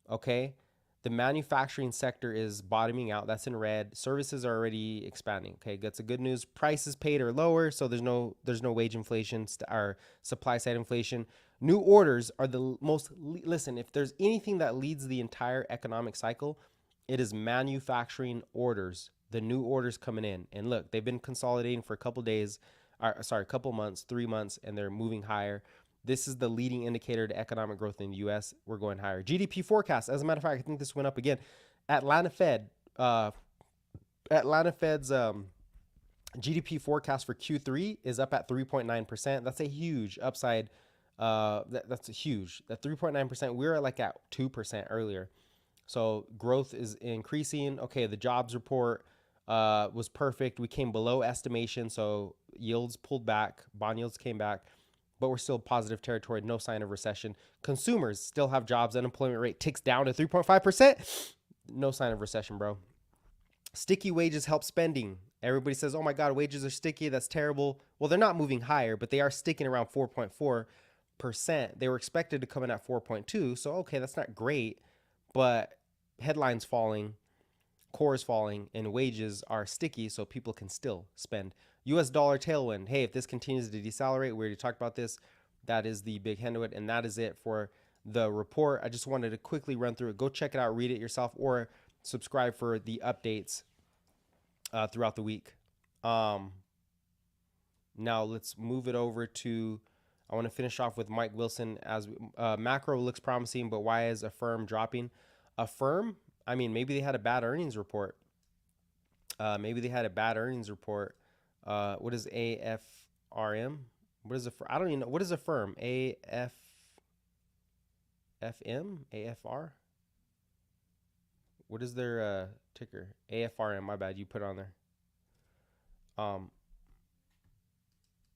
okay? The manufacturing sector is bottoming out. That's in red. Services are already expanding. Okay, that's a good news. Prices paid are lower, so there's no wage inflation or supply side inflation. New orders are the most. Listen, if there's anything that leads the entire economic cycle, it is manufacturing orders. The new orders coming in, and look, they've been consolidating for a couple days. A couple months, 3 months, and they're moving higher. This is the leading indicator to economic growth in the U.S. We're going higher. GDP forecast. As a matter of fact, I think this went up again. Atlanta Fed's GDP forecast for Q3 is up at 3.9%. That's a huge upside. That's a huge. That 3.9%. We were like at 2% earlier. So growth is increasing. Okay, the jobs report was perfect. We came below estimation, so yields pulled back. Bond yields came back. but we're still positive territory, no sign of recession. Consumers still have jobs. Unemployment rate ticks down to 3.5%. No sign of recession, bro. Sticky wages help spending. Everybody says, oh my God, wages are sticky. That's terrible. Well, they're not moving higher, but they are sticking around 4.4%. They were expected to come in at 4.2. So, okay, that's not great, but headlines falling, cores falling, and wages are sticky, so people can still spend. US dollar tailwind. Hey, if this continues to decelerate, we already talked about this. That is the big hand to it, and that is it for the report. I just wanted to quickly run through it. Go check it out, read it yourself, or subscribe for the updates throughout the week. Now let's move it over to, I want to finish off with Mike Wilson. As macro looks promising, but why is Affirm dropping? Affirm, I mean, maybe they had a bad earnings report. What is AFRM? What is I don't even know. What is Affirm? AFM? AFR? What is their ticker? AFRM. My bad. You put it on there.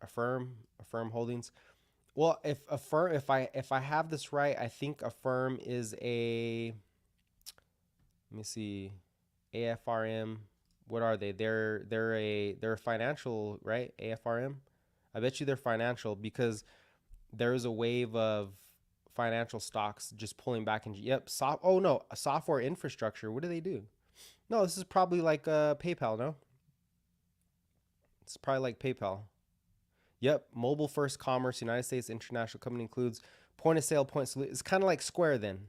Affirm Holdings. Well, if I have this right, I think Affirm is a. Let me see. AFRM. What are they? They're a financial, right? AFRM. I bet you they're financial because there is a wave of financial stocks just pulling back into, yep, software infrastructure. What do they do? No, this is probably like PayPal, no? It's probably like PayPal. Yep, mobile first commerce, United States international company includes point of sale, point solution. It's kind of like Square then.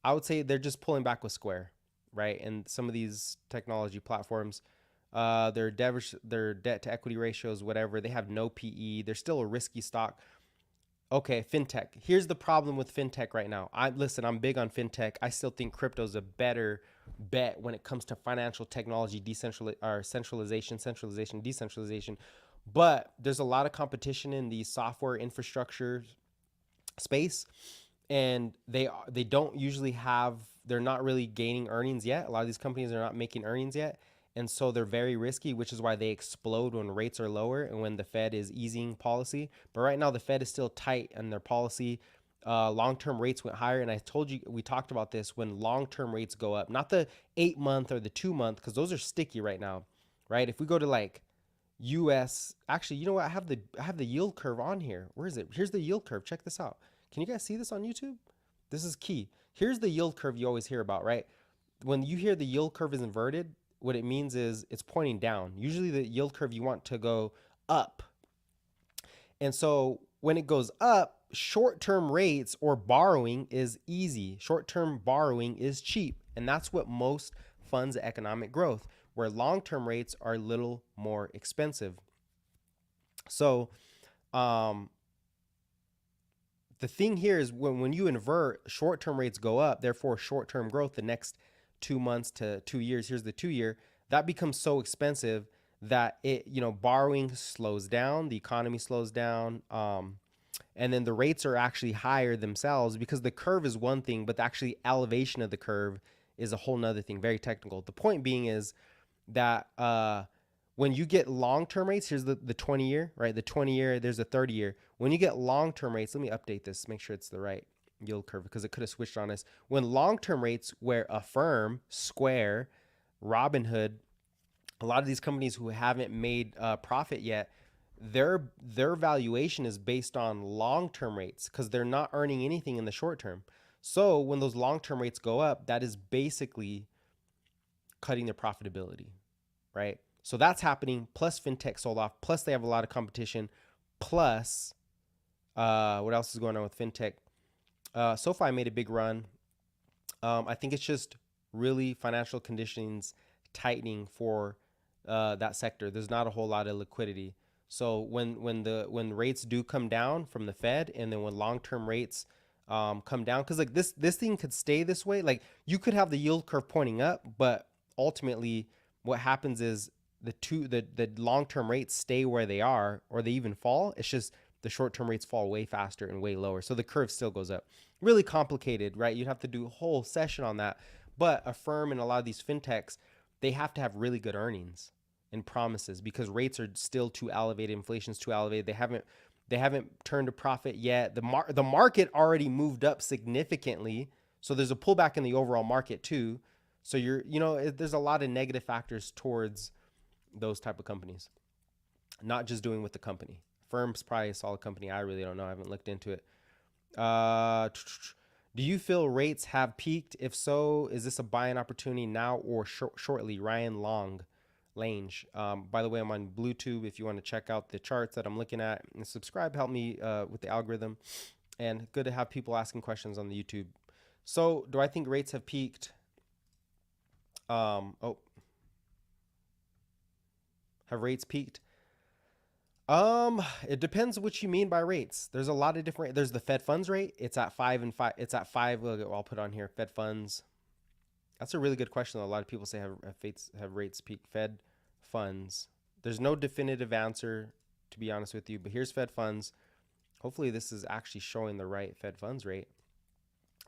I would say they're just pulling back with Square, right? And some of these technology platforms, their debt to equity ratios, whatever, they have no PE. They're still a risky stock. Okay, fintech. Here's the problem with fintech right now. I'm big on fintech. I still think crypto is a better bet when it comes to financial technology, centralization, decentralization. But there's a lot of competition in the software infrastructure space, and they don't usually have. They're not really gaining earnings yet. A lot of these companies are not making earnings yet. And so they're very risky, which is why they explode when rates are lower and when the Fed is easing policy. But right now, the Fed is still tight in their policy. Long-term rates went higher. And I told you, we talked about this, when long-term rates go up, not the 8-month or the 2-month, because those are sticky right now, right? If we go to like US, actually, you know what? I have the yield curve on here. Where is it? Here's the yield curve. Check this out. Can you guys see this on YouTube? This is key. Here's the yield curve you always hear about, right? When you hear the yield curve is inverted, what it means is it's pointing down. Usually the yield curve you want to go up. And so when it goes up, short-term rates or borrowing is easy. Short-term borrowing is cheap. And that's what most funds economic growth, where long-term rates are a little more expensive. So the thing here is when you invert, short-term rates go up, therefore short-term growth the next 2 months to 2 years, here's the 2-year, that becomes so expensive that borrowing slows down, the economy slows down, and then the rates are actually higher themselves because the curve is one thing, but the actually elevation of the curve is a whole nother thing, very technical. The point being is that when you get long-term rates, here's the 20-year, right? The 20-year, there's a 30-year. When you get long-term rates, let me update this, make sure it's the right yield curve because it could have switched on us. When long-term rates, where Affirm, Square, Robinhood, a lot of these companies who haven't made profit yet, their valuation is based on long-term rates because they're not earning anything in the short term. So when those long-term rates go up, that is basically cutting their profitability, right? So that's happening. Plus fintech sold off. Plus they have a lot of competition. Plus, what else is going on with fintech? SoFi made a big run. I think it's just really financial conditions tightening for that sector. There's not a whole lot of liquidity. So when rates do come down from the Fed, and then when long-term rates come down, because like this thing could stay this way. Like you could have the yield curve pointing up, but ultimately what happens is the long-term rates stay where they are, or they even fall. It's just the short-term rates fall way faster and way lower. So the curve still goes up. Really complicated, right? You'd have to do a whole session on that. But Affirm and a lot of these fintechs, they have to have really good earnings. and promises because rates are still too elevated, inflation's too elevated. They haven't turned a profit yet. The market already moved up significantly, so there's a pullback in the overall market too. So there's a lot of negative factors towards those type of companies. Not just doing with the company. Firm's probably a solid company. I really don't know. I haven't looked into it. Do you feel rates have peaked? If so, is this a buying opportunity now or shortly? Ryan Lange. By the way, I'm on Bluetooth. If you want to check out the charts that I'm looking at and subscribe, help me with the algorithm. And good to have people asking questions on the YouTube. So, do I think rates have peaked? Have rates peaked? It depends what you mean by rates. There's a lot of different. There's the Fed funds rate. It's at 5 and 5. It's at 5. I'll put on here Fed funds. That's a really good question. A lot of people say have rates peaked. Fed funds. There's no definitive answer, to be honest with you. But here's Fed funds. Hopefully, this is actually showing the right Fed funds rate.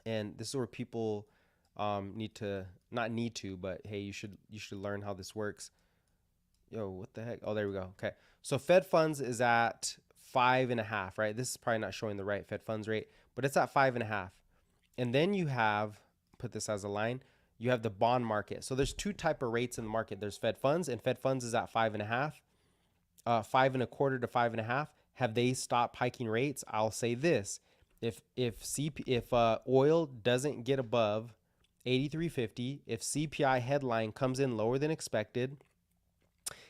And this is where people not need to, but hey, you should learn how this works. Yo, what the heck? Oh, there we go. Okay. So Fed funds is at 5.5, right? This is probably not showing the right Fed funds rate, but it's at 5.5. And then you have, put this as a line, you have the bond market. So there's two type of rates in the market. There's Fed funds, and Fed funds is at 5.5, 5.25 to 5.5. Have they stopped hiking rates? I'll say this: if oil doesn't get above 83.50, if CPI headline comes in lower than expected,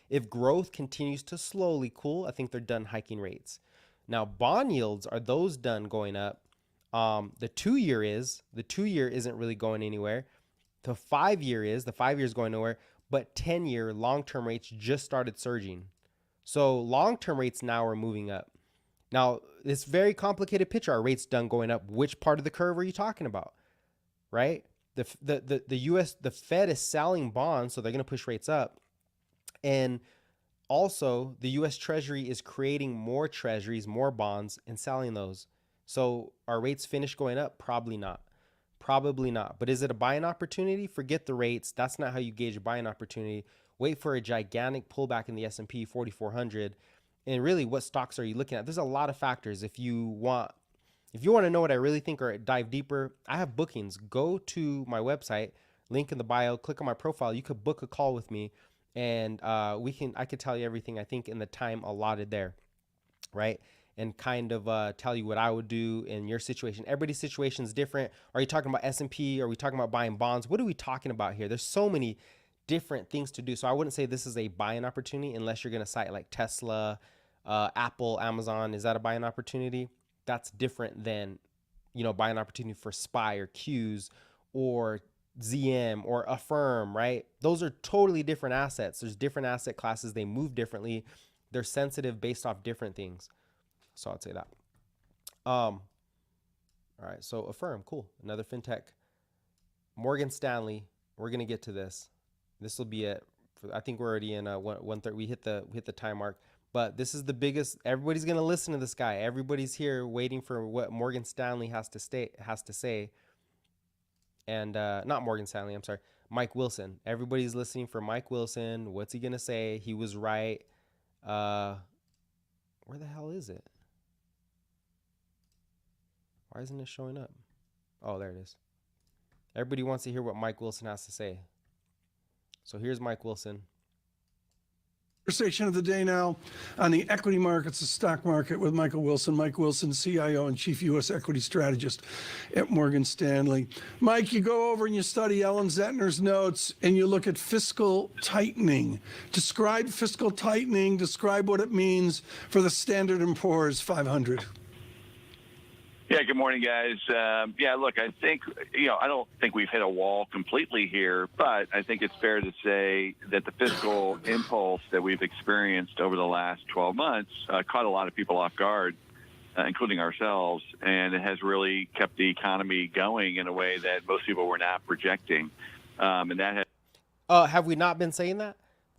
if growth continues to slowly cool, I think they're done hiking rates. Now, bond yields, are those done going up? The 2-year isn't really going anywhere. The 5-year is. The 5-year is going nowhere. But 10-year long-term rates just started surging. So long-term rates now are moving up. Now, it's very complicated picture. Are rates done going up? Which part of the curve are you talking about? Right? The Fed is selling bonds, so they're going to push rates up. And also, the U.S. Treasury is creating more treasuries, more bonds, and selling those. So are rates finished going up? Probably not. Probably not. But is it a buying opportunity? Forget the rates. That's not how you gauge a buying opportunity. Wait for a gigantic pullback in the S&P 4,400. And really, what stocks are you looking at? There's a lot of factors. If you want to know what I really think or dive deeper, I have bookings. Go to my website, link in the bio, click on my profile. You could book a call with me. And I could tell you everything I think in the time allotted there, right? And kind of tell you what I would do in your situation. Everybody's situation is different. Are you talking about S&P? Are we talking about buying bonds? What are we talking about here? There's so many different things to do. So I wouldn't say this is a buying opportunity unless you're going to cite like Tesla, Apple, Amazon. Is that a buying opportunity? That's different than, buying opportunity for SPY or Qs or ZM or Affirm, right? Those are totally different assets. There's different asset classes. They move differently. They're sensitive based off different things. So I'd say that. All right. So Affirm, cool. Another fintech. Morgan Stanley. We're gonna get to this. This will be it. I think we're already in 1:30. We hit the time mark. But this is the biggest. Everybody's gonna listen to this guy. Everybody's here waiting for what Morgan Stanley has to say. And not Morgan Stanley, I'm sorry, Mike Wilson. Everybody's listening for Mike Wilson. What's he going to say? He was right. Where the hell is it? Why isn't it showing up? Oh, there it is. Everybody wants to hear what Mike Wilson has to say. So here's Mike Wilson. Conversation of the day now on the equity markets, the stock market with Michael Wilson. Mike Wilson, CIO and Chief U.S. Equity Strategist at Morgan Stanley. Mike, you go over and you study Ellen Zentner's notes and you look at fiscal tightening. Describe fiscal tightening. Describe what it means for the Standard & Poor's 500. Yeah, good morning, guys. Look, I think, I don't think we've hit a wall completely here, but I think it's fair to say that the fiscal impulse that we've experienced over the last 12 months caught a lot of people off guard, including ourselves, and it has really kept the economy going in a way that most people were not projecting. And that has. Have we not been saying that?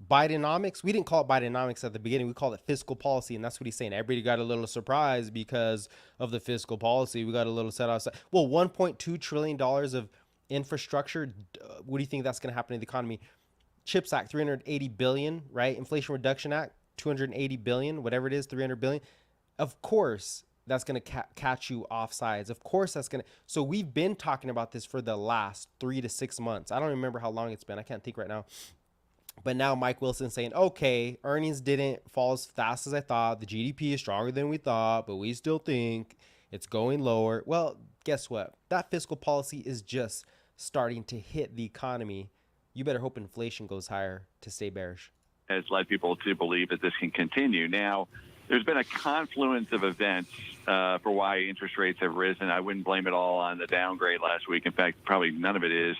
Bidenomics. We didn't call it Bidenomics at the beginning. We called it fiscal policy, and that's what he's saying. Everybody got a little surprised because of the fiscal policy. We got a little set off. Well, $1.2 trillion of infrastructure. What do you think that's going to happen to the economy? CHIPS Act, 380 billion, right? Inflation Reduction Act, 280 billion, whatever it is, 300 billion. Of course, that's going to catch you offsides. Of course, that's going to. So we've been talking about this for the last 3 to 6 months. I don't remember how long it's been. I can't think right now. But now Mike Wilson saying, okay, earnings didn't fall as fast as I thought. The GDP is stronger than we thought, but we still think it's going lower. Well, guess what? That fiscal policy is just starting to hit the economy. You better hope inflation goes higher to stay bearish. Has led people to believe that this can continue. Now, there's been a confluence of events for why interest rates have risen. I wouldn't blame it all on the downgrade last week. In fact, probably none of it is.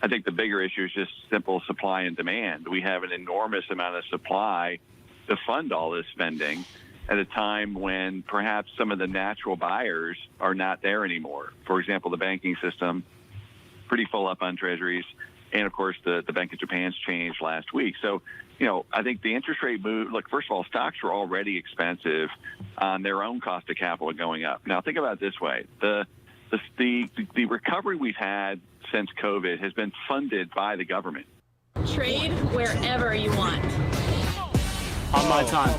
I think the bigger issue is just simple supply and demand. We have an enormous amount of supply to fund all this spending at a time when perhaps some of the natural buyers are not there anymore. For example, the banking system, pretty full up on treasuries. And, of course, the Bank of Japan's changed last week. So, I think the interest rate move, look, first of all, stocks were already expensive on their own cost of capital going up. Now, think about it this way. The recovery we've had since COVID has been funded by the government. Trade wherever you want. On my time.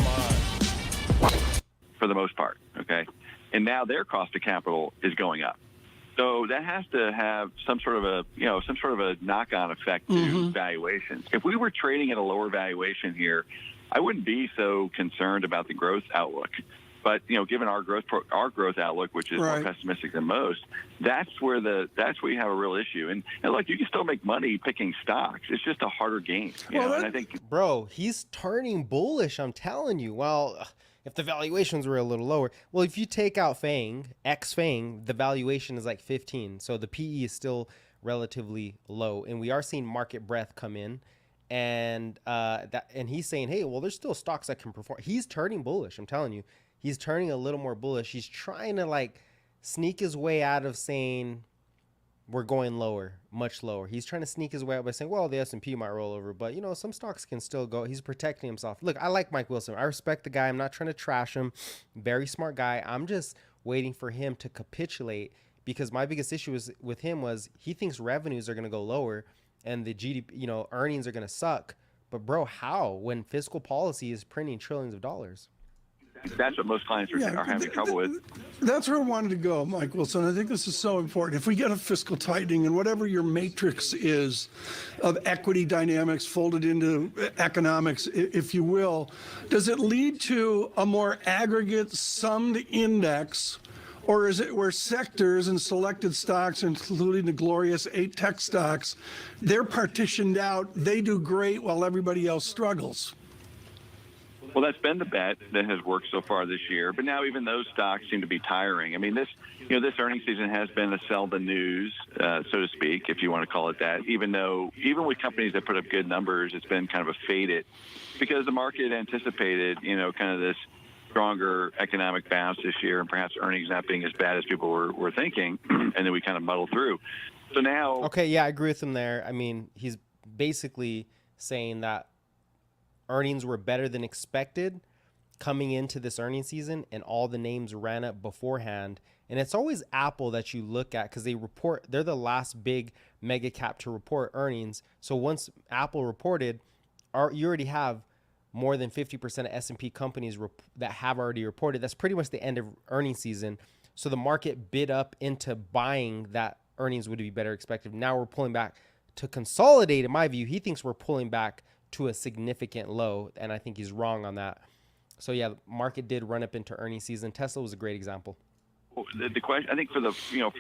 For the most part, okay? And now their cost of capital is going up. So that has to have some sort of a knock-on effect to valuations. If we were trading at a lower valuation here, I wouldn't be so concerned about the growth outlook. But given our growth outlook, which is more pessimistic than most, that's where you have a real issue. And look, you can still make money picking stocks. It's just a harder game. And I think, bro, he's turning bullish. I'm telling you. Well, if the valuations were a little lower, well, if you take out FANG, the valuation is like 15. So the PE is still relatively low. And we are seeing market breadth come in. And he's saying, hey, well, there's still stocks that can perform. He's turning bullish. I'm telling you, he's turning a little more bullish. He's trying to sneak his way out of saying we're going lower, much lower. He's trying to sneak his way out by saying, well, the S&P might roll over, but some stocks can still go. He's protecting himself. Look, I like Mike Wilson. I respect the guy. I'm not trying to trash him. Very smart guy. I'm just waiting for him to capitulate, because my biggest issue with him was he thinks revenues are going to go lower and the GDP, earnings are going to suck. But bro, how, when fiscal policy is printing trillions of dollars? that's what most clients are having trouble with. That's where I wanted to go, Mike Wilson. I think this is so important. If we get a fiscal tightening and whatever your matrix is of equity dynamics folded into economics, if you will, does it lead to a more aggregate summed index? Or is it where sectors and selected stocks, including the glorious 8 tech stocks, they're partitioned out, they do great while everybody else struggles? Well, that's been the bet that has worked so far this year. But now even those stocks seem to be tiring. I mean, this earnings season has been a sell the news, so to speak, if you want to call it that, even with companies that put up good numbers, it's been kind of a faded because the market anticipated, kind of this stronger economic bounce this year and perhaps earnings not being as bad as people were thinking. And then we kind of muddled through. So now. Okay, yeah, I agree with him there. I mean, he's basically saying that earnings were better than expected coming into this earnings season, and all the names ran up beforehand. And it's always Apple that you look at because they're the last big mega cap to report earnings. So once Apple reported, you already have more than 50% of S&P companies that have already reported. That's pretty much the end of earnings season. So the market bid up into buying that earnings would be better expected. Now we're pulling back to consolidate. In my view, he thinks we're pulling back to a significant low, and I think he's wrong on that. So yeah, the market did run up into earnings season. Tesla was a great example. The question, I think, for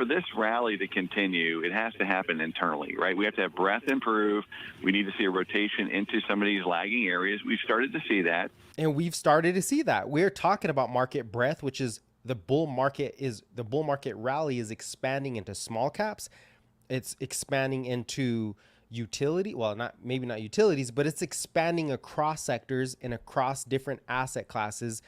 this rally to continue, it has to happen internally, right? We have to have breadth improve. We need to see a rotation into some of these lagging areas. We've started to see that, We're talking about market breadth, which is the bull market rally is expanding into small caps. It's expanding into utility. Well, maybe not utilities, but it's expanding across sectors and across different asset classes.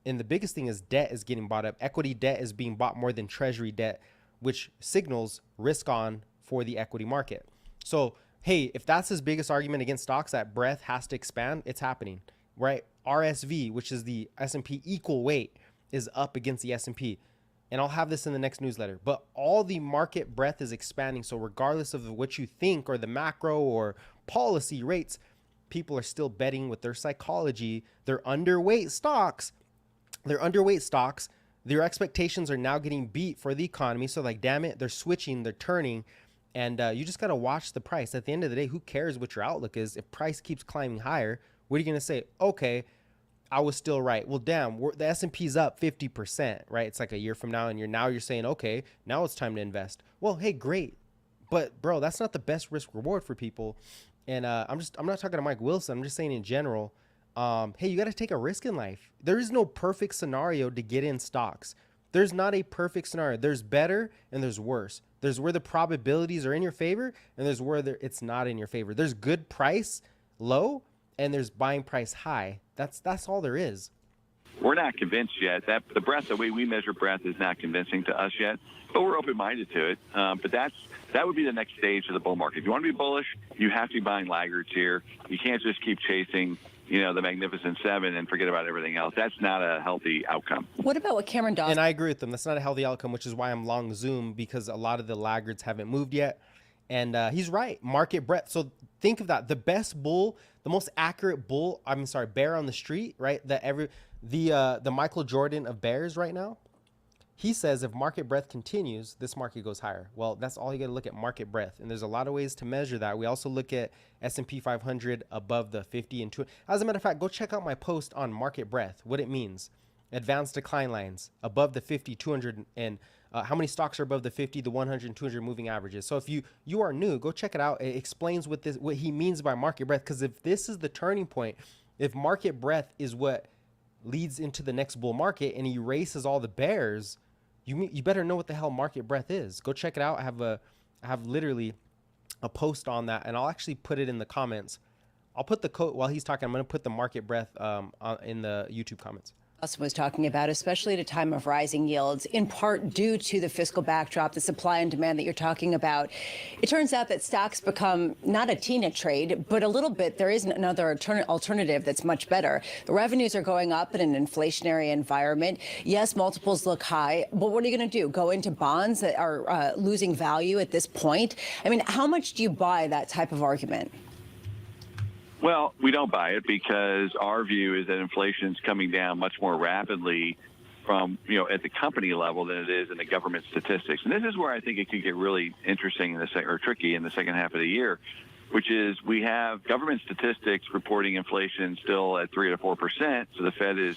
And the biggest thing is debt is getting bought up. Equity debt is being bought more than treasury debt, which signals risk on for the equity market. So, hey, if that's his biggest argument against stocks, that breadth has to expand, it's happening, right? RSV, which is the S&P equal weight, is up against the S&P. And I'll have this in the next newsletter. But all the market breadth is expanding. So regardless of what you think or the macro or policy rates, people are still betting with their psychology. They're underweight stocks. Their expectations are now getting beat for the economy. So like, damn it, they're switching, they're turning. And you just got to watch the price. At the end of the day, who cares what your outlook is? If price keeps climbing higher, what are you going to say? Okay, I was still right. Well, damn, the S&P's up 50%, right? It's like a year from now, and you're saying, okay, now it's time to invest. Well, hey, great. But bro, that's not the best risk reward for people. And I'm not talking to Mike Wilson. I'm just saying in general, hey, you got to take a risk in life. There is no perfect scenario to get in stocks. There's not a perfect scenario. There's better and there's worse. There's where the probabilities are in your favor, and there's where it's not in your favor. There's good price low, and there's buying price high. That's all there is. We're not convinced yet. That the breadth, the way we measure breadth, is not convincing to us yet, but we're open-minded to it. But that would be the next stage of the bull market. If you want to be bullish, you have to be buying laggards here. You can't just keep chasing, the Magnificent Seven and forget about everything else. That's not a healthy outcome. What about what Cameron Dawson? And I agree with them. That's not a healthy outcome, which is why I'm long Zoom, because a lot of the laggards haven't moved yet. And he's right. Market breadth. So think of that. The best bull, the most accurate bear on the street, right? The Michael Jordan of bears right now. He says if market breadth continues, this market goes higher. Well, that's all you got to look at, market breadth. And there's a lot of ways to measure that. We also look at S&P 500 above the 50 and 200. As a matter of fact, go check out my post on market breadth, what it means. Advanced decline lines above the 50, 200, and how many stocks are above the 50, the 100, and 200 moving averages. So if you are new, go check it out. It explains what he means by market breadth. Because if this is the turning point, if market breadth is what leads into the next bull market and erases all the bears, you better know what the hell market breadth is. Go check it out. I have literally a post on that, and I'll actually put it in the comments. I'll put the code while he's talking. I'm going to put the market breadth in the YouTube comments. Dawson was talking about, especially at a time of rising yields, in part due to the fiscal backdrop, the supply and demand that you're talking about. It turns out that stocks become not a TINA trade, but a little bit. There is another alternative that's much better. The revenues are going up in an inflationary environment. Yes, multiples look high, but what are you going to do? Go into bonds that are losing value at this point? I mean, how much do you buy that type of argument? Well, we don't buy it because our view is that inflation is coming down much more rapidly from, at the company level than it is in the government statistics. And this is where I think it could get really interesting or tricky in the second half of the year, which is we have government statistics reporting inflation still at 3 to 4%. So the Fed is,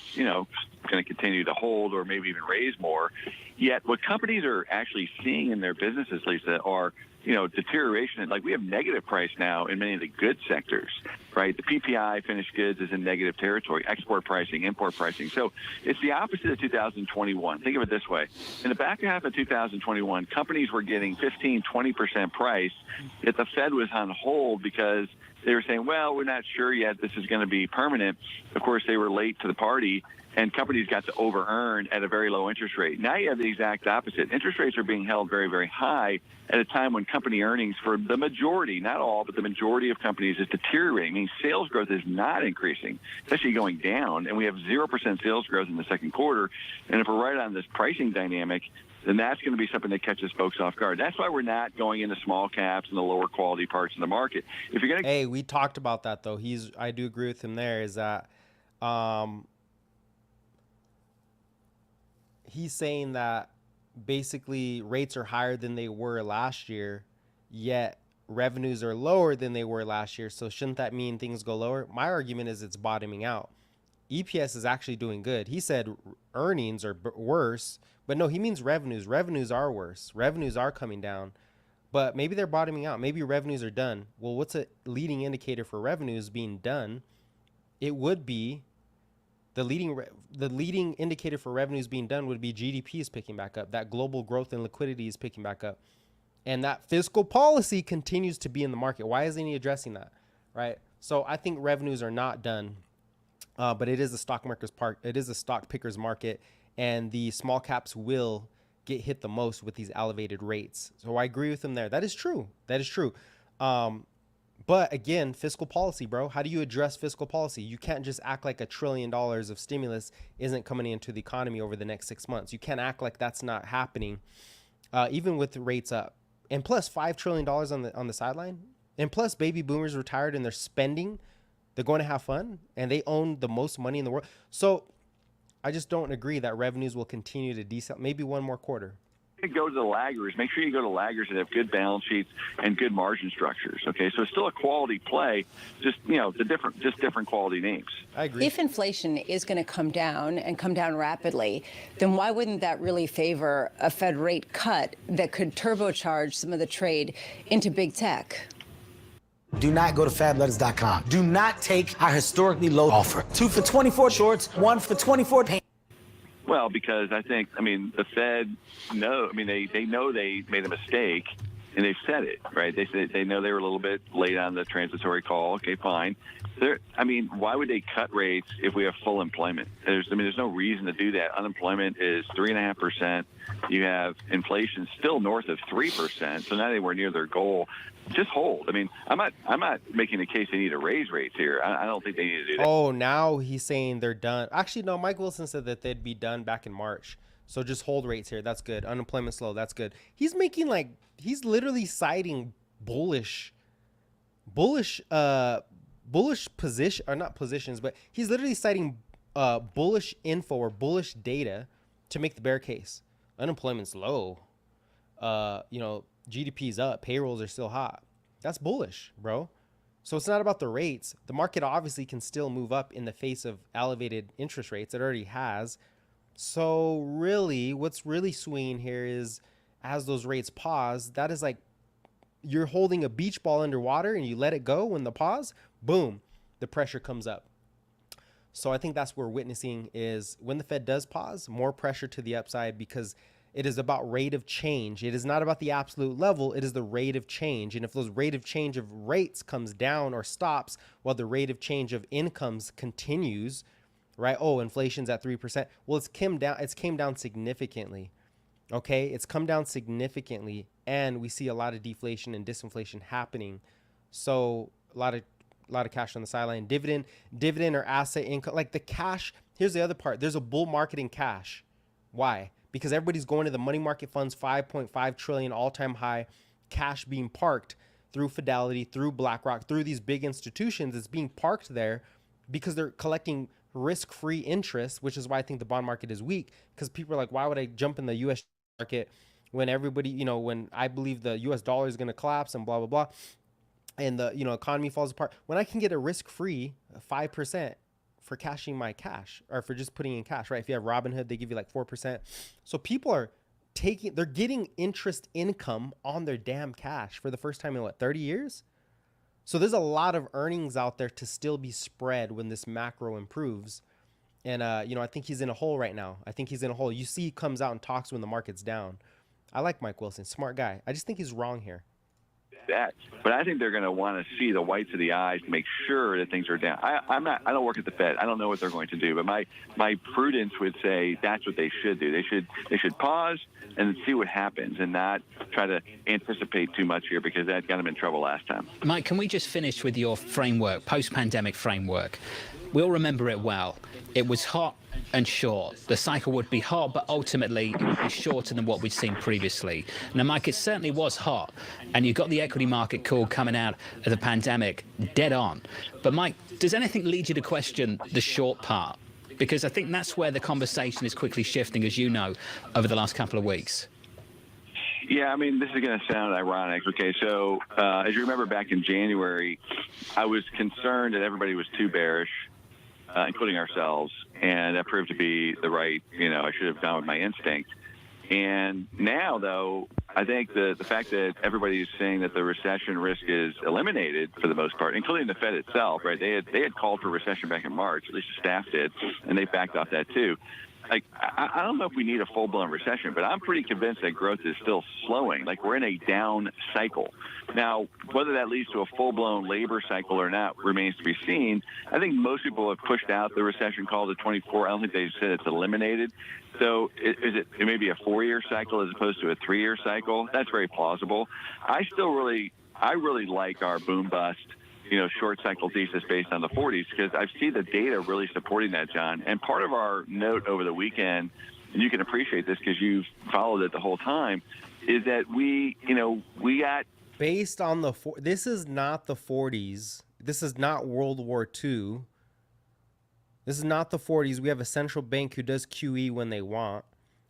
going to continue to hold or maybe even raise more. Yet what companies are actually seeing in their businesses, Lisa, are deterioration. Like we have negative price now in many of the good sectors, right? The PPI, finished goods, is in negative territory, export pricing, import pricing. So it's the opposite of 2021. Think of it this way. In the back half of 2021, companies were getting 15, 20% price, yet the Fed was on hold because they were saying, well, we're not sure yet this is going to be permanent. Of course, they were late to the party, and companies got to over-earn at a very low interest rate. Now you have the exact opposite. Interest rates are being held very, very high at a time when company earnings for the majority, not all, but the majority of companies is deteriorating, meaning sales growth is not increasing. It's actually going down, and we have 0% sales growth in the second quarter. And if we're right on this pricing dynamic, then that's going to be something that catches folks off guard. That's why we're not going into small caps and the lower quality parts of the market. If you're going to... Hey, we talked about that, though. I do agree with him there, is that... he's saying that basically rates are higher than they were last year, yet revenues are lower than they were last year. So shouldn't that mean things go lower? My argument is it's bottoming out. EPS is actually doing good. He said earnings are worse, but no, he means revenues. Revenues are worse. Revenues are coming down, but maybe they're bottoming out. Maybe revenues are done. Well, what's a leading indicator for revenues being done? It would be the leading indicator for revenues being done would be GDP is picking back up. That global growth and liquidity is picking back up. And that fiscal policy continues to be in the market. Why isn't he addressing that? Right? So I think revenues are not done, but it is a stock picker's market, and the small caps will get hit the most with these elevated rates. So I agree with him there. That is true. That is true. But again, fiscal policy, bro. How do you address fiscal policy? You can't just act like $1 trillion of stimulus isn't coming into the economy over the next 6 months. You can't act like that's not happening, even with rates up. And plus $5 trillion on the sideline. And plus baby boomers retired and they're spending They're going to have fun, and they own the most money in the world. So I just don't agree that revenues will continue to decelerate. Maybe one more quarter. Go to the laggers. Make sure you go to laggers that have good balance sheets and good margin structures. Okay, so it's still a quality play, just different quality names. I agree. If inflation is going to come down and come down rapidly, then why wouldn't that really favor a Fed rate cut that could turbocharge some of the trade into big tech? Do not go to fabletters.com. Do not take our historically low offer. 2 for 24 shorts, 1 for 24 pants. Well, because the Fed they know they made a mistake, and they've said it, right? They know they were a little bit late on the transitory call. Okay, fine. Why would they cut rates if we have full employment? There's no reason to do that. Unemployment is 3.5%. You have inflation still north of 3%, so not anywhere near their goal. Just hold. I'm not making the case they need to raise rates here. I don't think they need to do that. Oh, now he's saying they're done. Actually, no, Mike Wilson said that they'd be done back in March. So just hold rates here. That's good. Unemployment's low. That's good. He's literally citing bullish position, or not positions, but he's literally citing bullish info or bullish data to make the bear case. Unemployment's low. GDP's up. Payrolls are still hot. That's bullish, bro. So it's not about the rates. The market obviously can still move up in the face of elevated interest rates. It already has. So really, what's really swinging here is as those rates pause, that is like you're holding a beach ball underwater and you let it go when the pause, boom, the pressure comes up. So I think that's what we're witnessing is when the Fed does pause, more pressure to the upside because it is about rate of change. It is not about the absolute level. It is the rate of change. And if those rate of change of rates comes down or stops while the rate of change of incomes continues, right? Oh, inflation's at 3%. Well, it's came down significantly. Okay, it's come down significantly, and we see a lot of deflation and disinflation happening. So a lot of cash on the sideline. Dividend or asset income, like the cash. Here's the other part. There's a bull market in cash. Why? Because everybody's going to the money market funds, 5.5 trillion all-time high, cash being parked through Fidelity, through BlackRock, through these big institutions. It's being parked there because they're collecting risk-free interest, which is why I think the bond market is weak. Because people are like, why would I jump in the U.S. market when everybody, when I believe the U.S. dollar is going to collapse and blah, blah, blah, and the, economy falls apart, when I can get a risk-free 5% for cashing my cash or for just putting in cash, right? If you have Robinhood, they give you like 4%. So people are they're getting interest income on their damn cash for the first time in 30 years? So there's a lot of earnings out there to still be spread when this macro improves. And, I think he's in a hole right now. I think he's in a hole. You see, he comes out and talks when the market's down. I like Mike Wilson, smart guy. I just think he's wrong here. But I think they're going to want to see the whites of the eyes to make sure that things are down. I don't work at the Fed. I don't know what they're going to do, but my prudence would say that's what they should do. They should pause and see what happens and not try to anticipate too much here because that got them in trouble last time. Mike, can we just finish with your framework, post-pandemic framework? We'll remember it well. It was hot and short. The cycle would be hot, but ultimately it would be shorter than what we'd seen previously. Now, Mike, it certainly was hot, and you got the equity market call coming out of the pandemic dead on. But, Mike, does anything lead you to question the short part? Because I think that's where the conversation is quickly shifting, as you know, over the last couple of weeks. Yeah, this is going to sound ironic. Okay, so as you remember back in January, I was concerned that everybody was too bearish, including ourselves, and that proved to be the right, I should have gone with my instinct. And now, though, I think the fact that everybody is saying that the recession risk is eliminated for the most part, including the Fed itself, right? They had called for recession back in March, at least the staff did, and they backed off that too. Like, I don't know if we need a full-blown recession, but I'm pretty convinced that growth is still slowing. Like, we're in a down cycle. Now, whether that leads to a full-blown labor cycle or not remains to be seen. I think most people have pushed out the recession call to 24. I don't think they said it's eliminated. So it may be a 4-year cycle as opposed to a 3-year cycle. That's very plausible. I really like our boom-bust short cycle thesis based on the 40s because I see the data really supporting that, John. And part of our note over the weekend, and you can appreciate this because you've followed it the whole time, is that we got based on this is not the 40s. This is not World War II. This is not the 40s. We have a central bank who does QE when they want.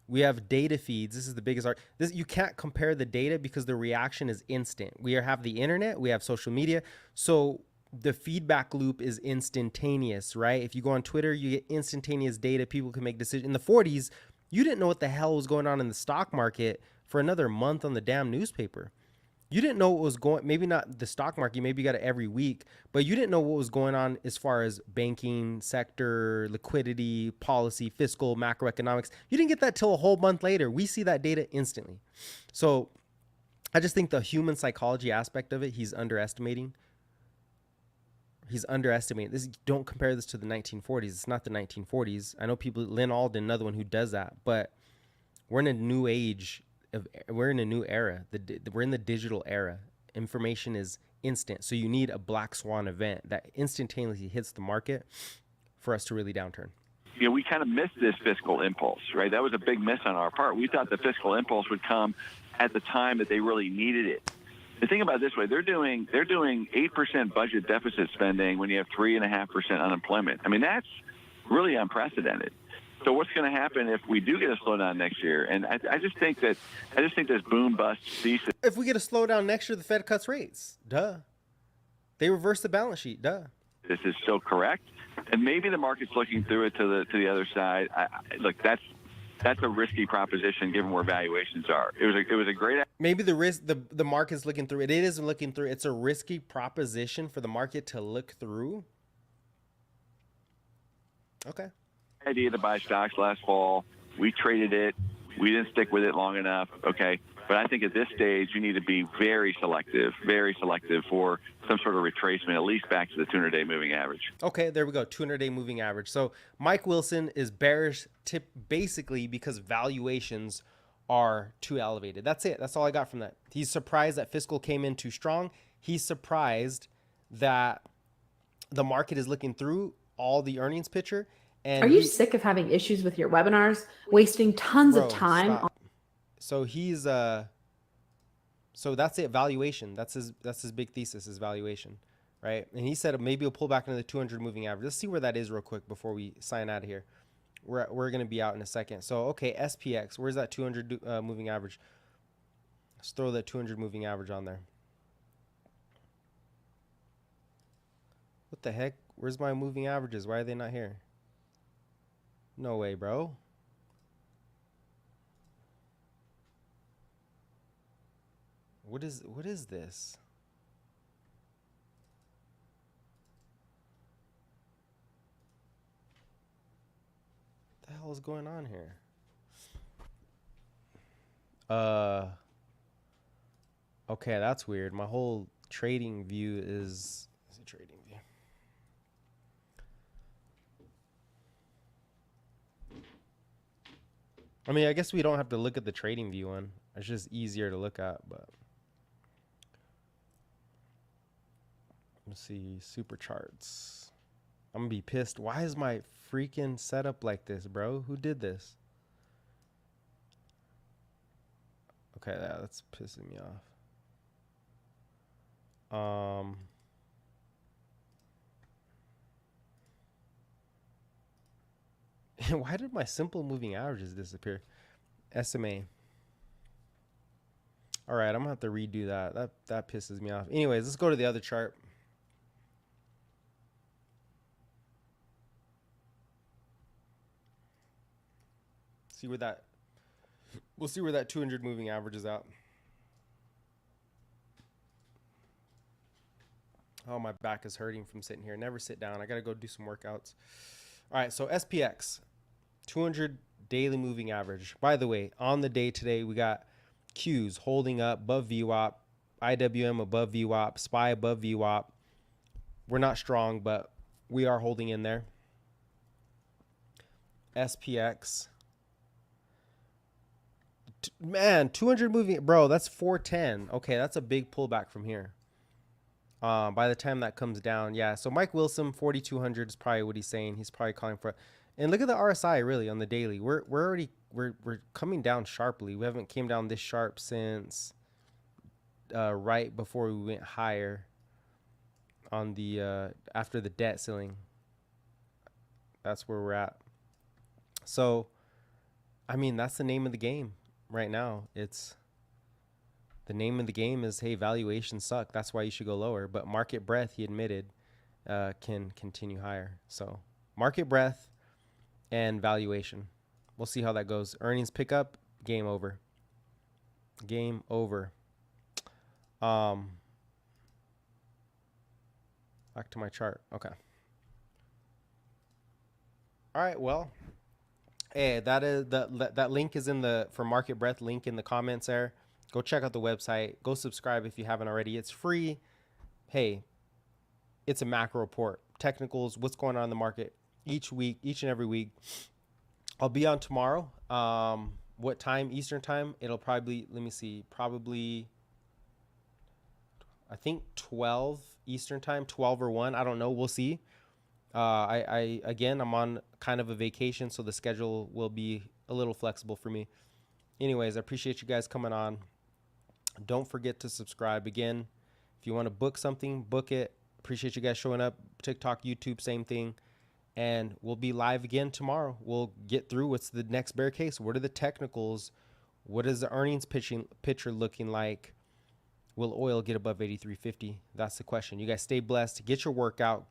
We have data feeds. This is the biggest art. You can't compare the data because the reaction is instant. We have the internet. We have social media. So the feedback loop is instantaneous, right? If you go on Twitter, you get instantaneous data. People can make decisions. In the 40s, you didn't know what the hell was going on in the stock market for another month on the damn newspaper. You didn't know what was going, maybe not the stock market, maybe you got it every week, but you didn't know what was going on as far as banking sector, liquidity, policy, fiscal, macroeconomics. You didn't get that till a whole month later. We see that data instantly. So I just think the human psychology aspect of it, he's underestimating. This. Don't compare this to the 1940s. It's not the 1940s. I know people, Lynn Alden, another one who does that, but we're in a new age. We're in a new era. We're in the digital era. Information is instant. So you need a black swan event that instantaneously hits the market for us to really downturn. You know, we kind of missed this fiscal impulse, right? That was a big miss on our part. We thought the fiscal impulse would come at the time that they really needed it. The thing about it this way, they're doing 8% budget deficit spending when you have 3.5% unemployment. I mean, that's really unprecedented. So what's going to happen if we do get a slowdown next year? And I just think this boom bust thesis. If we get a slowdown next year, the Fed cuts rates. Duh. They reverse the balance sheet. Duh. This is still correct, and maybe the market's looking through it to the other side. Look, that's a risky proposition given where valuations are. It was a great. Maybe the market's looking through it. It isn't looking through. It's a risky proposition for the market to look through. Okay. Idea to buy stocks last fall. We traded it. We didn't stick with it long enough. Okay. But I think at this stage, you need to be very selective for some sort of retracement, at least back to the 200-day moving average. Okay, there we go. 200-day moving average. So Mike Wilson is bearish basically because valuations are too elevated. That's it. That's all I got from that. He's surprised that fiscal came in too strong. He's surprised that the market is looking through all the earnings picture. And are you sick of having issues with your webinars, wasting tons of time? So he's so that's it. Valuation. That's his big thesis is valuation, right? And he said maybe he'll pull back into the 200 moving average. Let's see where that is real quick before we sign out of here. We're gonna be out in a second. So okay, SPX. Where's that 200 moving average? Let's throw that 200 moving average on there. What the heck? Where's my moving averages? Why are they not here? No way, bro. What is this? What the hell is going on here? Okay, that's weird. My whole trading view is a trading view. I mean, I guess we don't have to look at the trading view one. It's just easier to look at, but let's see, super charts. I'm gonna be pissed. Why is my freaking setup like this, bro? Who did this? Okay, that's pissing me off. Why did my simple moving averages disappear? SMA. All right, I'm gonna have to redo that. That pisses me off. Anyways, let's go to the other chart. We'll see where that 200 moving average is at. Oh, my back is hurting from sitting here. Never sit down. I gotta go do some workouts. All right, so SPX, 200 daily moving average. By the way, on the day today, we got Qs holding up above VWAP, IWM above VWAP, SPY above VWAP. We're not strong, but we are holding in there. SPX. Man, 200 moving, bro, that's 410. Okay, that's a big pullback from here. By the time that comes down, yeah. So Mike Wilson, 4,200 is probably what he's saying. He's probably calling for it. And look at the RSI really on the daily. We're coming down sharply. We haven't came down this sharp since right before we went higher. on the after the debt ceiling. That's where we're at. So, I mean, that's the name of the game right now. It's the name of the game is, hey, valuations suck. That's why you should go lower. But market breadth, he admitted, can continue higher. So market breadth and valuation. We'll see how that goes. Earnings pick up, game over. Game over. Back to my chart. Okay. All right, well, hey, that link is in the for market breadth link in the comments there. Go check out the website. Go subscribe if you haven't already. It's free. Hey, it's a macro report. Technicals, what's going on in the market each week, each and every week. I'll be on tomorrow. What time? Eastern time? It'll probably, let me see, probably, I think 12 Eastern time, 12 or 1. I don't know. We'll see. Again, I'm on kind of a vacation, so the schedule will be a little flexible for me. Anyways, I appreciate you guys coming on. Don't forget to subscribe. Again, if you want to book something, book it. Appreciate you guys showing up. TikTok, YouTube, same thing. And we'll be live again tomorrow. We'll get through what's the next bear case. What are the technicals? What is the earnings picture looking like? Will oil get above 83.50? That's the question. You guys stay blessed. Get your workout.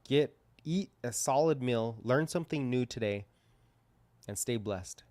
Eat a solid meal. Learn something new today. And stay blessed.